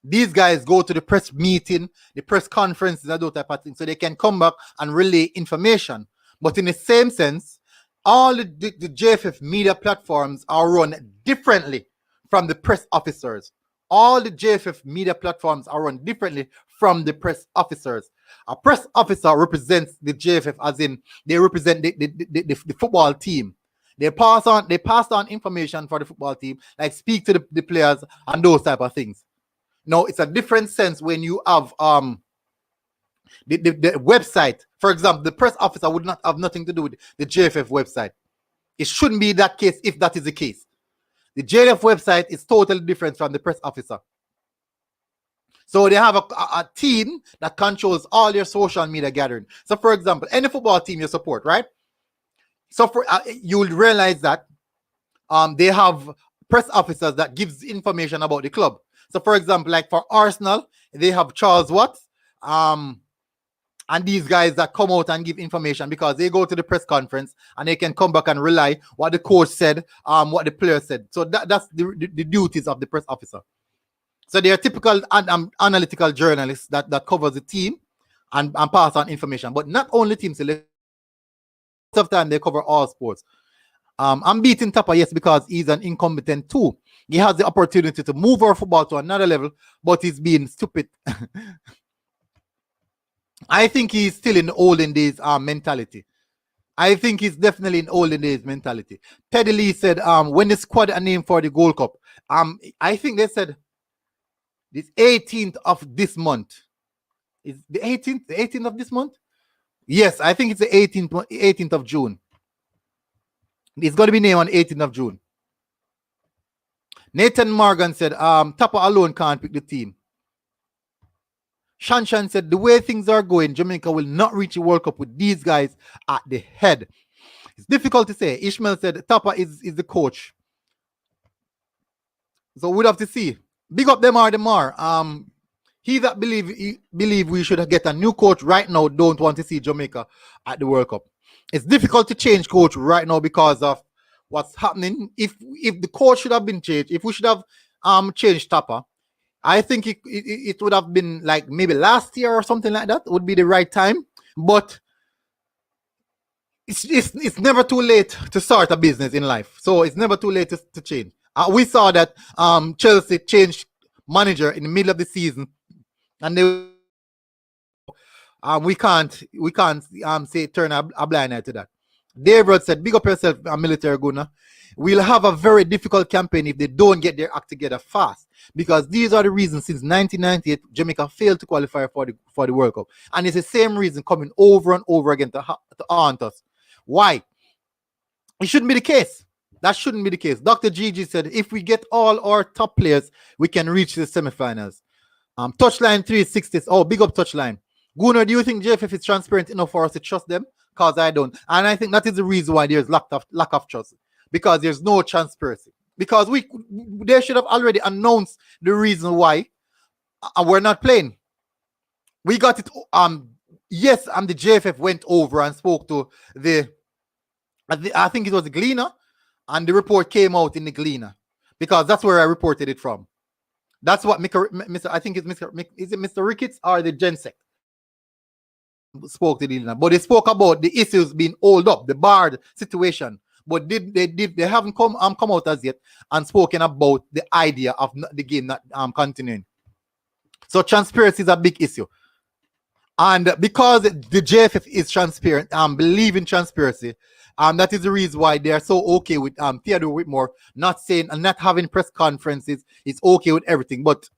These guys go to the press meeting, the press conferences, and those type of things, so they can come back and relay information. But in the same sense, all the JFF media platforms are run differently from the press officers. All the JFF media platforms are run differently from the press officers. A press officer represents the JFF, as in they represent the football team. They pass on information for the football team, like speak to the players and those type of things. Now, it's a different sense when you have the website. For example, the press officer would not have nothing to do with the JFF website. It shouldn't be that case if that is the case. The JFF website is totally different from the press officer. So they have a team that controls all your social media gathering. So, for example, any football team you support, right? So you will realize that they have press officers that gives information about the club. So, for example, like for Arsenal, they have Charles Watts, and these guys that come out and give information because they go to the press conference and they can come back and rely what the coach said, what the player said. So that's the duties of the press officer. So they are typical analytical journalists that covers the team and pass on information. But not only team selection, most of the time they cover all sports. I'm beating Tapa, yes, because he's an incompetent too. He has the opportunity to move our football to another level, but he's being stupid. I think he's still in the olden days mentality. I think he's definitely in olden days mentality. Teddy Lee said, when the squad are named for the Gold Cup, I think they said this 18th of this month. Is the 18th? The 18th of this month? Yes, I think it's the 18th of June. It's going to be named on 18th of June. Nathan Morgan said, Tapa alone can't pick the team. Shanshan said, the way things are going, Jamaica will not reach the World Cup with these guys at the head. It's difficult to say. Ishmael said, Tapa is the coach. So we'll have to see. Big up them or the more. He that believe we should get a new coach right now don't want to see Jamaica at the World Cup. It's difficult to change coach right now because of what's happening. If the coach should have been changed, if we should have changed Tapa, I think it would have been like maybe last year or something like that would be the right time. But it's never too late to start a business in life. So it's never too late to change. We saw that Chelsea changed manager in the middle of the season, and they we can't say turn a blind eye to that. David said, big up yourself, military gunner. We'll have a very difficult campaign if they don't get their act together fast, because these are the reasons since 1998 Jamaica failed to qualify for the World Cup, and it's the same reason coming over and over again to haunt us. Why? It shouldn't be the case. That shouldn't be the case. Dr. Gigi said, if we get all our top players, we can reach the semifinals. Touchline 360. Oh, big up Touchline. Gunnar, do you think JFF is transparent enough for us to trust them? Because I don't. And I think that is the reason why there's lack of trust. Because there's no transparency. Because they should have already announced the reason why we're not playing. We got it. Yes, and the JFF went over and spoke to I think it was the Gleaner, and the report came out in the Gleaner, because that's where I reported it from. That's what Mr. I think it's is it Mr. Ricketts or the Gensec spoke to the Gleaner, but they spoke about the issues being held up, the barred situation. But they haven't come out as yet and spoken about the idea of the game not continuing. So transparency is a big issue. And because the JFF is transparent, believe in transparency, that is the reason why they are so okay with Theodore Whitmore not saying and not having press conferences. It's okay with everything. But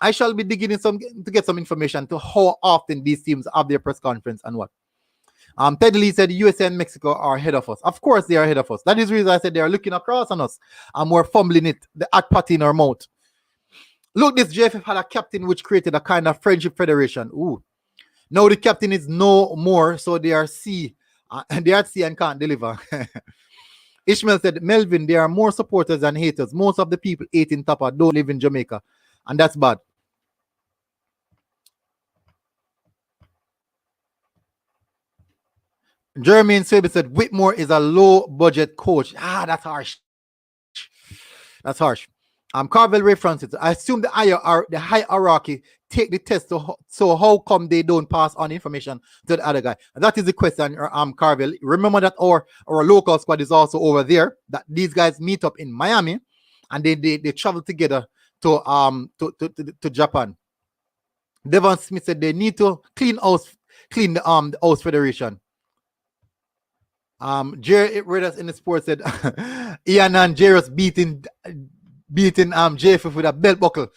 I shall be digging in to get some information to how often these teams have their press conference and what. Ted Lee said USA and Mexico are ahead of us. Of course, they are ahead of us. That is the reason I said they are looking across on us and we're fumbling it, the at party in our mouth. Look, this JFF had a captain which created a kind of friendship federation. Ooh. Now the captain is no more, so they are C. They are C and can't deliver. Ishmael said, Melvin, there are more supporters than haters. Most of the people hate in Tapa don't live in Jamaica, and that's bad. Jermaine Swaby said, Whitmore is a low-budget coach. That's harsh. That's harsh. Carvel Ray Francis, I assume the hierarchy take the test, so how come they don't pass on information to the other guy? And that is the question, Carvel. Remember that our local squad is also over there, that these guys meet up in Miami, and they travel together to Japan. Devon Smith said they need to clean the house federation. Jerry Raiders in the sports said Ian and Jairus beating JFF with a belt buckle.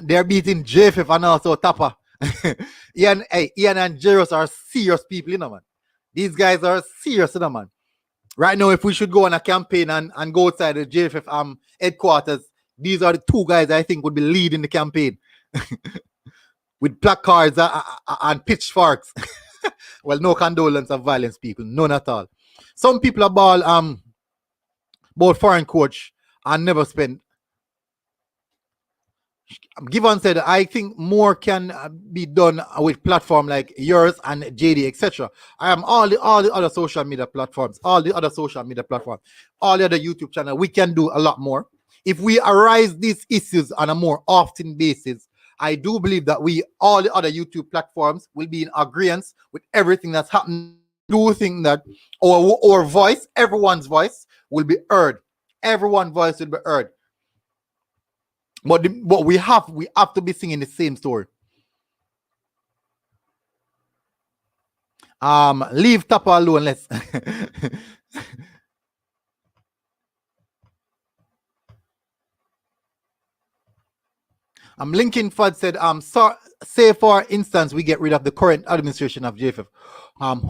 They're beating JFF and also Tapa. Ian and Jairus are serious people, you know, man. These guys are serious, you know, man. Right now, if we should go on a campaign and go outside the JFF headquarters, these are the two guys I think would be leading the campaign with placards and pitchforks. Well, no condolence of violence, people, none at all. Some people are about foreign coach and never spend. Given said, I think more can be done with platform like yours and JD, etc. I am all the other social media platforms, all the other YouTube channels. We can do a lot more if we arise these issues on a more often basis. I do believe that all the other YouTube platforms will be in agreement with everything that's happening. Do think that our voice, everyone's voice, will be heard. Everyone's voice will be heard. But we have to be singing the same story. Leave Tapa alone. Let's. Lincoln Fudd said, say for instance, we get rid of the current administration of JFF.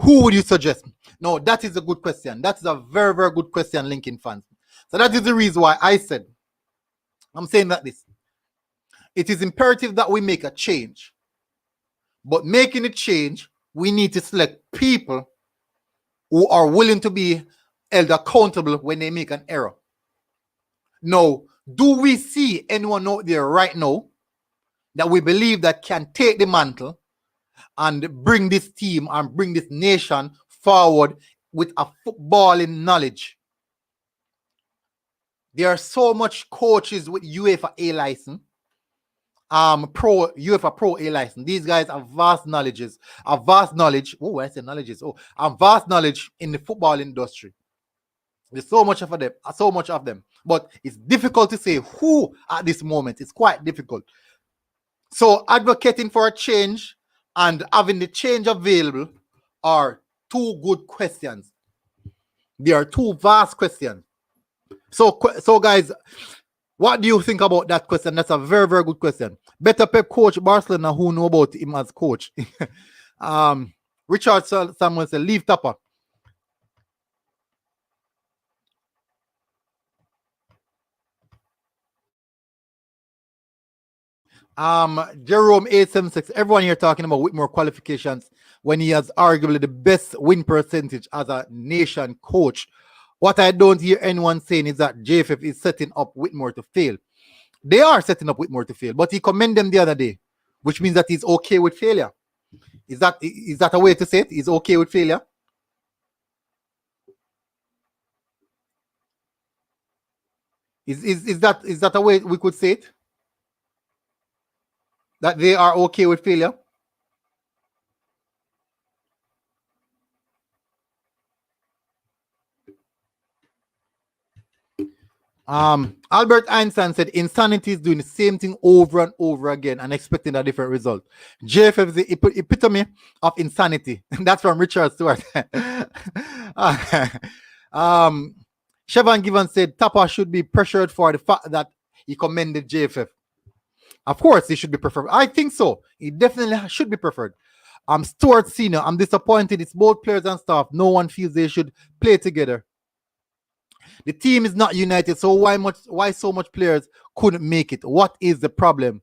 Who would you suggest? No, that is a good question. That is a very, very good question, Lincoln fans. So that is the reason why I said, I'm saying that it is imperative that we make a change. But making a change, we need to select people who are willing to be held accountable when they make an error. Now, do we see anyone out there right now that we believe that can take the mantle and bring this team and bring this nation forward with a footballing knowledge? There are so much coaches with UEFA A license, UEFA Pro A license. These guys have vast knowledge. Vast knowledge in the football industry. There's so much of them. But it's difficult to say who at this moment. It's quite difficult. So advocating for a change and having the change available are two good questions. They are two vast questions. So guys, what do you think about that question? That's a very, very good question. Better Pep coach Barcelona, who know about him as coach. Richard Samuel said, leave Tapa. Jerome 876, everyone here talking about Whitmore qualifications when he has arguably the best win percentage as a nation coach. What I don't hear anyone saying is that JFF is setting up Whitmore to fail. They are setting up Whitmore to fail, but he commended them the other day, which means that he's okay with failure. Is that a way to say it? He's okay with failure? Is that a way we could say it? That they are okay with failure? Albert Einstein said insanity is doing the same thing over and over again and expecting a different result. JFF is the epitome of insanity. That's from Richard Stewart. Chevron Given said Tapa should be pressured for the fact that he commended JFF. Of course, he should be preferred. I think so. He definitely should be preferred. Stuart Senior. I'm disappointed. It's both players and staff. No one feels they should play together. The team is not united, so why so much players couldn't make it? What is the problem?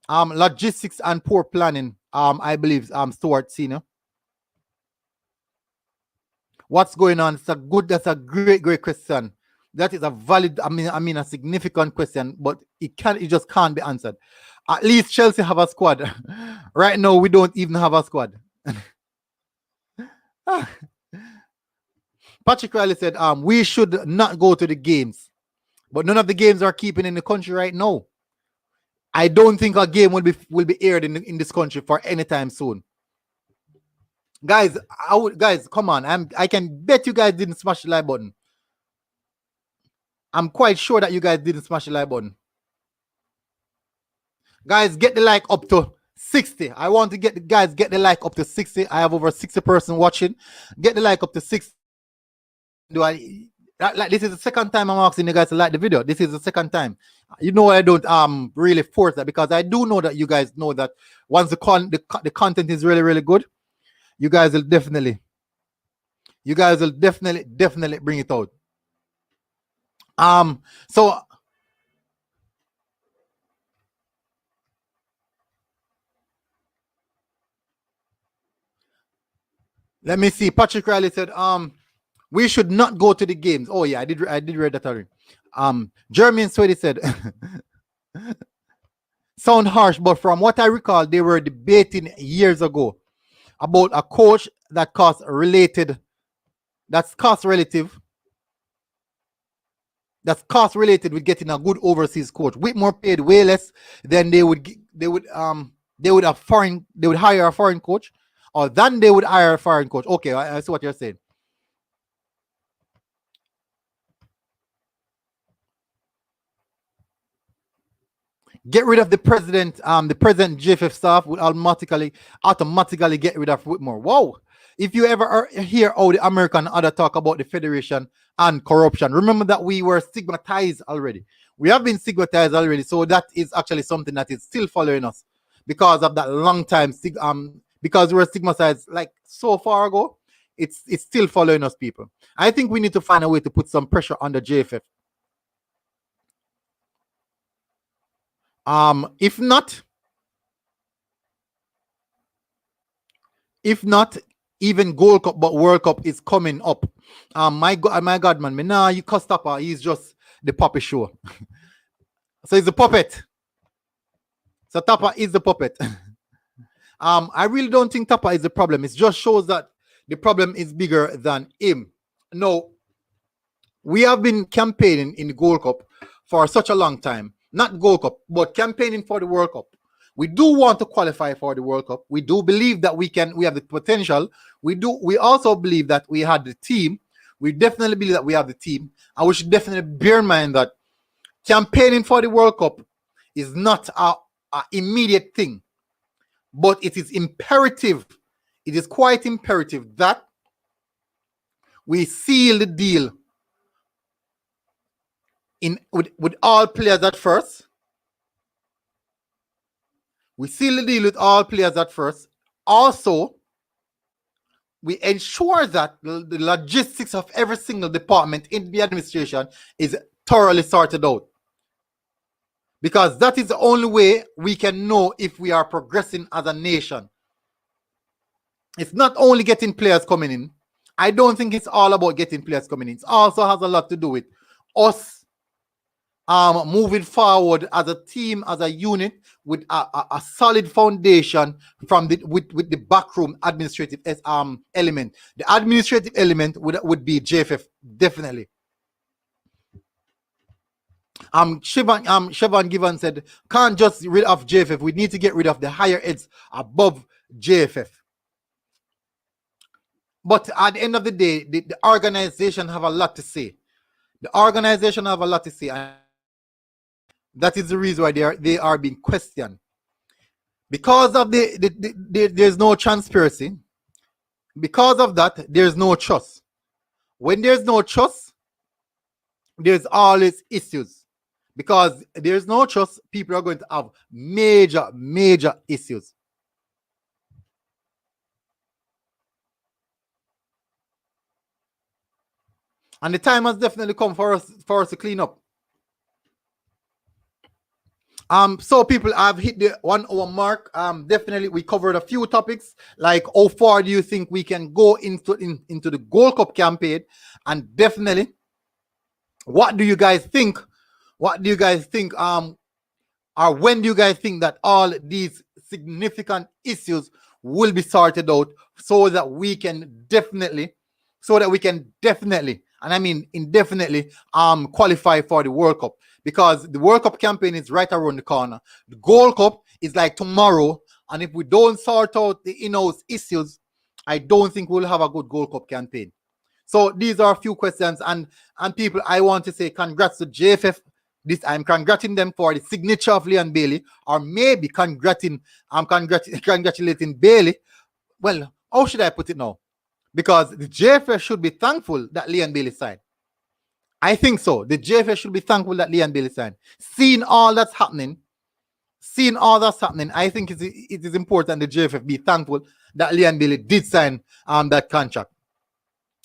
Logistics and poor planning. I believe Stuart Senior. What's going on? That's a great question. That is a valid, I mean a significant question, but it just can't be answered. At least Chelsea have a squad. Right now, we don't even have a squad. Patrick Riley said, we should not go to the games. But none of the games are keeping in the country right now. I don't think a game will be aired in this country for any time soon. Guys, guys, come on. I can bet you guys didn't smash the like button. I'm quite sure that you guys didn't smash the like button. Guys, get the like up to 60. I want to get the like up to 60. I have over 60 person watching. Get the like up to 60. This is the second time I'm asking you guys to like the video. This is the second time. You know, I don't really force that, because I do know that you guys know that once the content is really good, you guys will definitely bring it out. So let me see. Patrick Riley said, we should not go to the games. Oh yeah, I did read that already. Jeremy Sweaty said, sound harsh, but from what I recall, they were debating years ago about a coach that's cost relative. That's cost related with getting a good overseas coach. Whitmore paid way less than they would hire a foreign coach, or than they would hire a foreign coach. Okay, I see what you're saying. Get rid of the president JFF staff would automatically get rid of Whitmore. Wow. If you ever hear how the American other talk about the federation and corruption, remember that we were stigmatized already. We have been stigmatized already. So that is actually something that is still following us because of that long time. Because we were stigmatized like so far ago, it's still following us, people. I think we need to find a way to put some pressure on the JFF. If not, even Gold Cup, but World Cup is coming up. My God, man, you cuss Tapper. He's just the puppet show. So he's a puppet. So Tapper is the puppet. I really don't think Tapper is the problem. It just shows that the problem is bigger than him. No, we have been campaigning in the Gold Cup for such a long time. Not Gold Cup, but campaigning for the World Cup. We do want to qualify for the World Cup. We do believe that we have the potential. We also believe that we had the team. We definitely believe that we have the team. And we should definitely bear in mind that campaigning for the World Cup is not an immediate thing. But it is imperative. It is quite imperative that we seal the deal with all players at first. We seal the deal with all players at first. Also, we ensure that the logistics of every single department in the administration is thoroughly sorted out. Because that is the only way we can know if we are progressing as a nation. It's not only getting players coming in. I don't think it's all about getting players coming in. It also has a lot to do with us moving forward as a team, as a unit, with a solid foundation from with the backroom administrative element. The administrative element would be JFF, definitely. Siobhan Given said, can't just rid of JFF. We need to get rid of the higher heads above JFF. But at the end of the day, the organization have a lot to say. The organization have a lot to say. And that is the reason why they are being questioned. Because of there's no transparency. Because of that, there's no trust. When there's no trust, there's always issues. Because there's no trust, people are going to have major issues. And the time has definitely come for us to clean up. So people, I've hit the 1 hour mark. Definitely we covered a few topics, like how far do you think we can go into the Gold Cup campaign, and definitely what do you guys think? What do you guys think? Or when do you guys think that all these significant issues will be sorted out, so that we can definitely, and I mean indefinitely, qualify for the World Cup? Because the World Cup campaign is right around the corner. The Gold Cup is like tomorrow, and if we don't sort out the in-house issues, I don't think we'll have a good Gold Cup campaign. So these are a few questions, and people, I want to say congrats to JFF. I'm congratulating them for the signature of Leon Bailey, or maybe congratulating Bailey. Well, how should I put it now? Because the JFF should be thankful that Leon Bailey signed. I think so. The JFF should be thankful that Leon Bailey signed. Seeing all that's happening, I think it is important the JFF be thankful that Leon Bailey did sign that contract.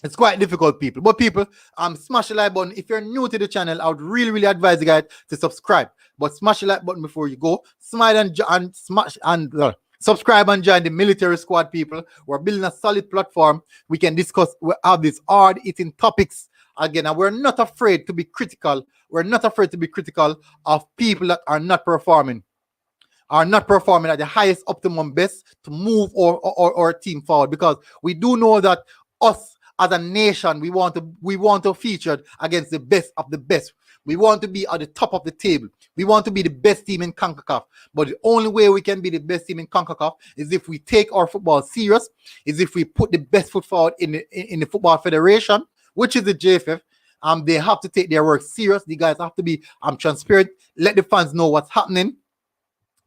It's quite difficult, people. But people, smash the like button. If you're new to the channel, I would really advise you guys to subscribe. But smash the like button before you go. Smile and smash and subscribe and join the military squad, people. We're building a solid platform. We can discuss, we have these hard-hitting topics again, and we're not afraid to be critical. We're not afraid to be critical of people that are not performing at the highest optimum best to move our team forward, because we do know that us as a nation, we want to feature against the best of the best. We want to be at the top of the table. We want to be the best team in CONCACAF. But the only way we can be the best team in CONCACAF is if we take our football serious, is if we put the best foot forward in the Football Federation, which is the JFF. They have to take their work serious. The guys have to be transparent, let the fans know what's happening,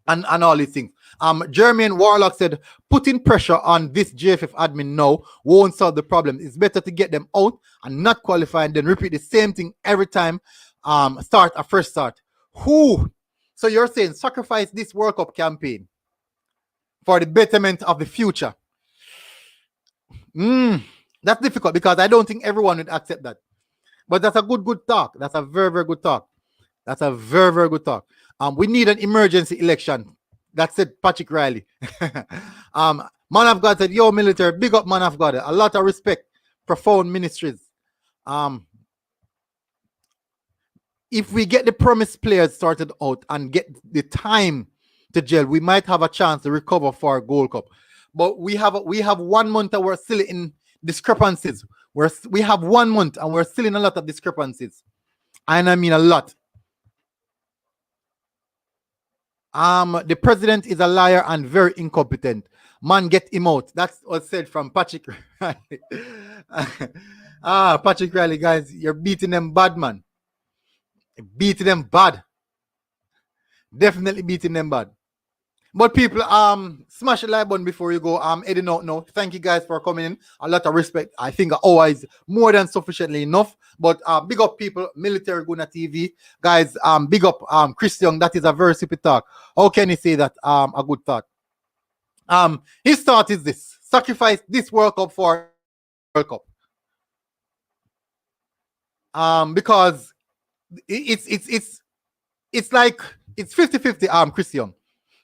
and all these things. Jermaine Warlock said, putting pressure on this JFF admin now won't solve the problem. It's better to get them out and not qualify and then repeat the same thing every time. Start a fresh start. Who? So you're saying sacrifice this World Cup campaign for the betterment of the future? That's difficult, because I don't think everyone would accept that. But that's a good talk. That's a very good talk. That's a very good talk. We need an emergency election. That's it, Patrick Riley. Man of God said, yo, military, big up, man of God. A lot of respect. Profound ministries. If we get the promised players started out and get the time to gel, we might have a chance to recover for our Gold Cup. But we have 1 month that we're still in discrepancies. We have 1 month and we're still in a lot of discrepancies. And I mean a lot. The president is a liar and very incompetent. Man, get him out. That's what said from Patrick Riley. Patrick Riley, guys, you're beating them bad, man. Beating them bad. Definitely beating them bad. But people, smash the like button before you go. Heading out now. Thank you guys for coming in. A lot of respect. I think always more than sufficiently enough. But big up people, Military Guna TV. Guys, big up Chris Young. That is a very stupid talk. How can he say that? A good thought. His thought is this: sacrifice this World Cup for World Cup. Because it's like it's 50-50. Chris Young.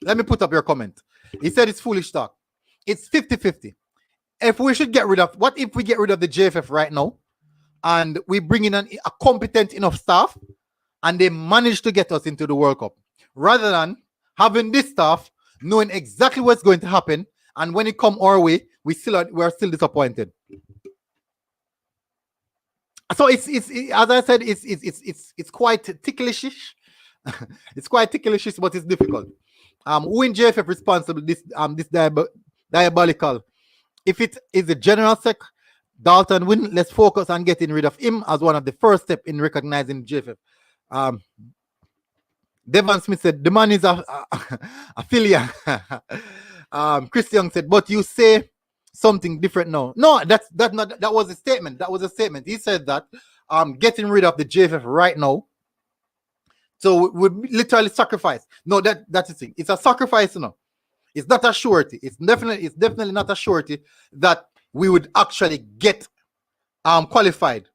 Let me put up your comment. He said it's foolish talk. It's 50-50. If we should get rid of, what if we get rid of the JFF right now and we bring in a competent enough staff and they manage to get us into the World Cup, rather than having this staff knowing exactly what's going to happen, and when it come our way, we're still disappointed. So it's as I said, it's quite ticklish. It's quite ticklish, but it's difficult. Who in JFF responsible this diabolical? If it is the general sec, Dalton win. Let's focus on getting rid of him as one of the first step in recognizing JFF. Devon Smith said the man is a failure. Chris Young said, but you say something different now. No, that was a statement. That was a statement. He said that getting rid of the JFF right now So we literally sacrifice. No, that's the thing. It's a sacrifice, you know. It's not a surety. It's definitely not a surety that we would actually get qualified.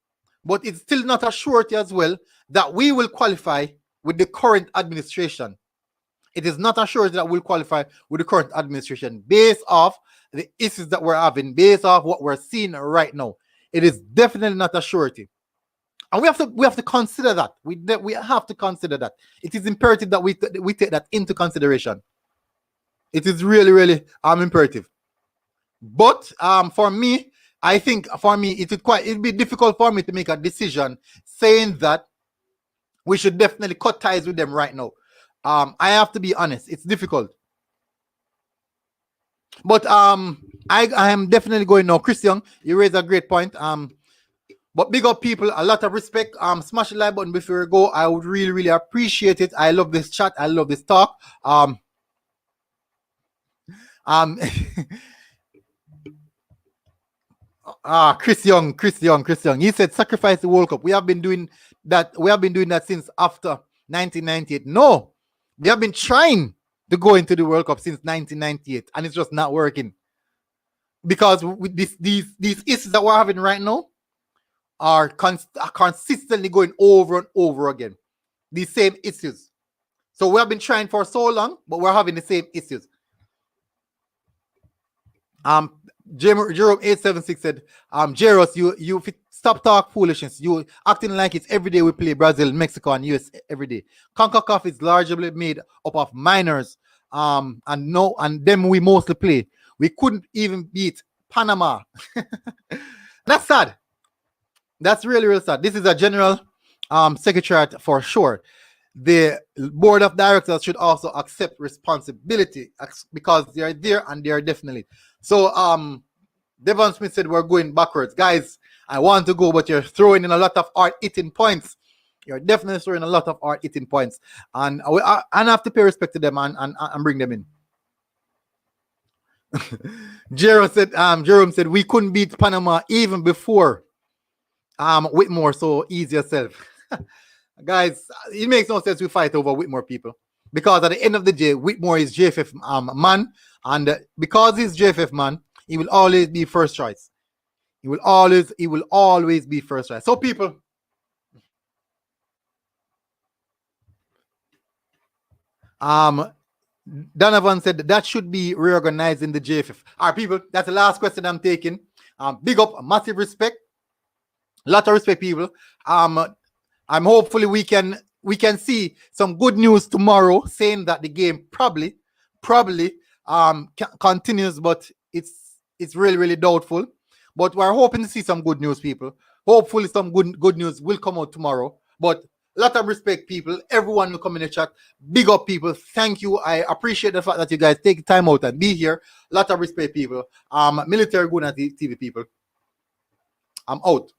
But it's still not a surety as well that we will qualify with the current administration. It is not a surety that we'll qualify with the current administration based off the issues that we're having, based off what we're seeing right now. It is definitely not a surety. And we have to consider that. We have to consider that. It is imperative that we take that into consideration. It is really imperative. But for me, I think it'd be difficult for me to make a decision saying that we should definitely cut ties with them right now. I have to be honest, it's difficult. But I am definitely going now. Christian, you raised a great point. But big up people, a lot of respect. Smash the like button before we go. I would really appreciate it. I love this chat. I love this talk. Chris Young. He said sacrifice the World Cup. We have been doing that since after 1998. No, we have been trying to go into the World Cup since 1998, and it's just not working. Because with these issues that we're having right now are consistently going over and over again. These same issues. So we have been trying for so long, but we're having the same issues. Jerome 876 said, Jaros, you stop talk foolishness. You acting like it's every day we play Brazil, Mexico, and US every day. CONCACAF is largely made up of minors, and them we mostly play. We couldn't even beat Panama. That's sad. That's really sad. This is a general secretariat for sure. The board of directors should also accept responsibility because they are there and they are definitely. So Devon Smith said we're going backwards. Guys, I want to go, but you're throwing in a lot of hard-hitting points. You're definitely throwing a lot of hard-hitting points. And I have to pay respect to them and bring them in. Jerome said we couldn't beat Panama even before Whitmore, so easy yourself. Guys, it makes no sense we fight over Whitmore, people, because at the end of the day, Whitmore is JFF man, and because he's JFF man, he will always be first choice. He will always be first choice. So people, Donovan said that should be reorganized in the JFF. All right, people, that's the last question I'm taking. Big up, massive respect, lot of respect, people. I'm hopefully we can see some good news tomorrow, saying that the game probably continues, but it's really doubtful. But we're hoping to see some good news, people. Hopefully some good news will come out tomorrow. But a lot of respect, people. Everyone who come in the chat, big up, people. Thank you. I appreciate the fact that you guys take time out and be here. A lot of respect, people. Military Guna TV, people. I'm out.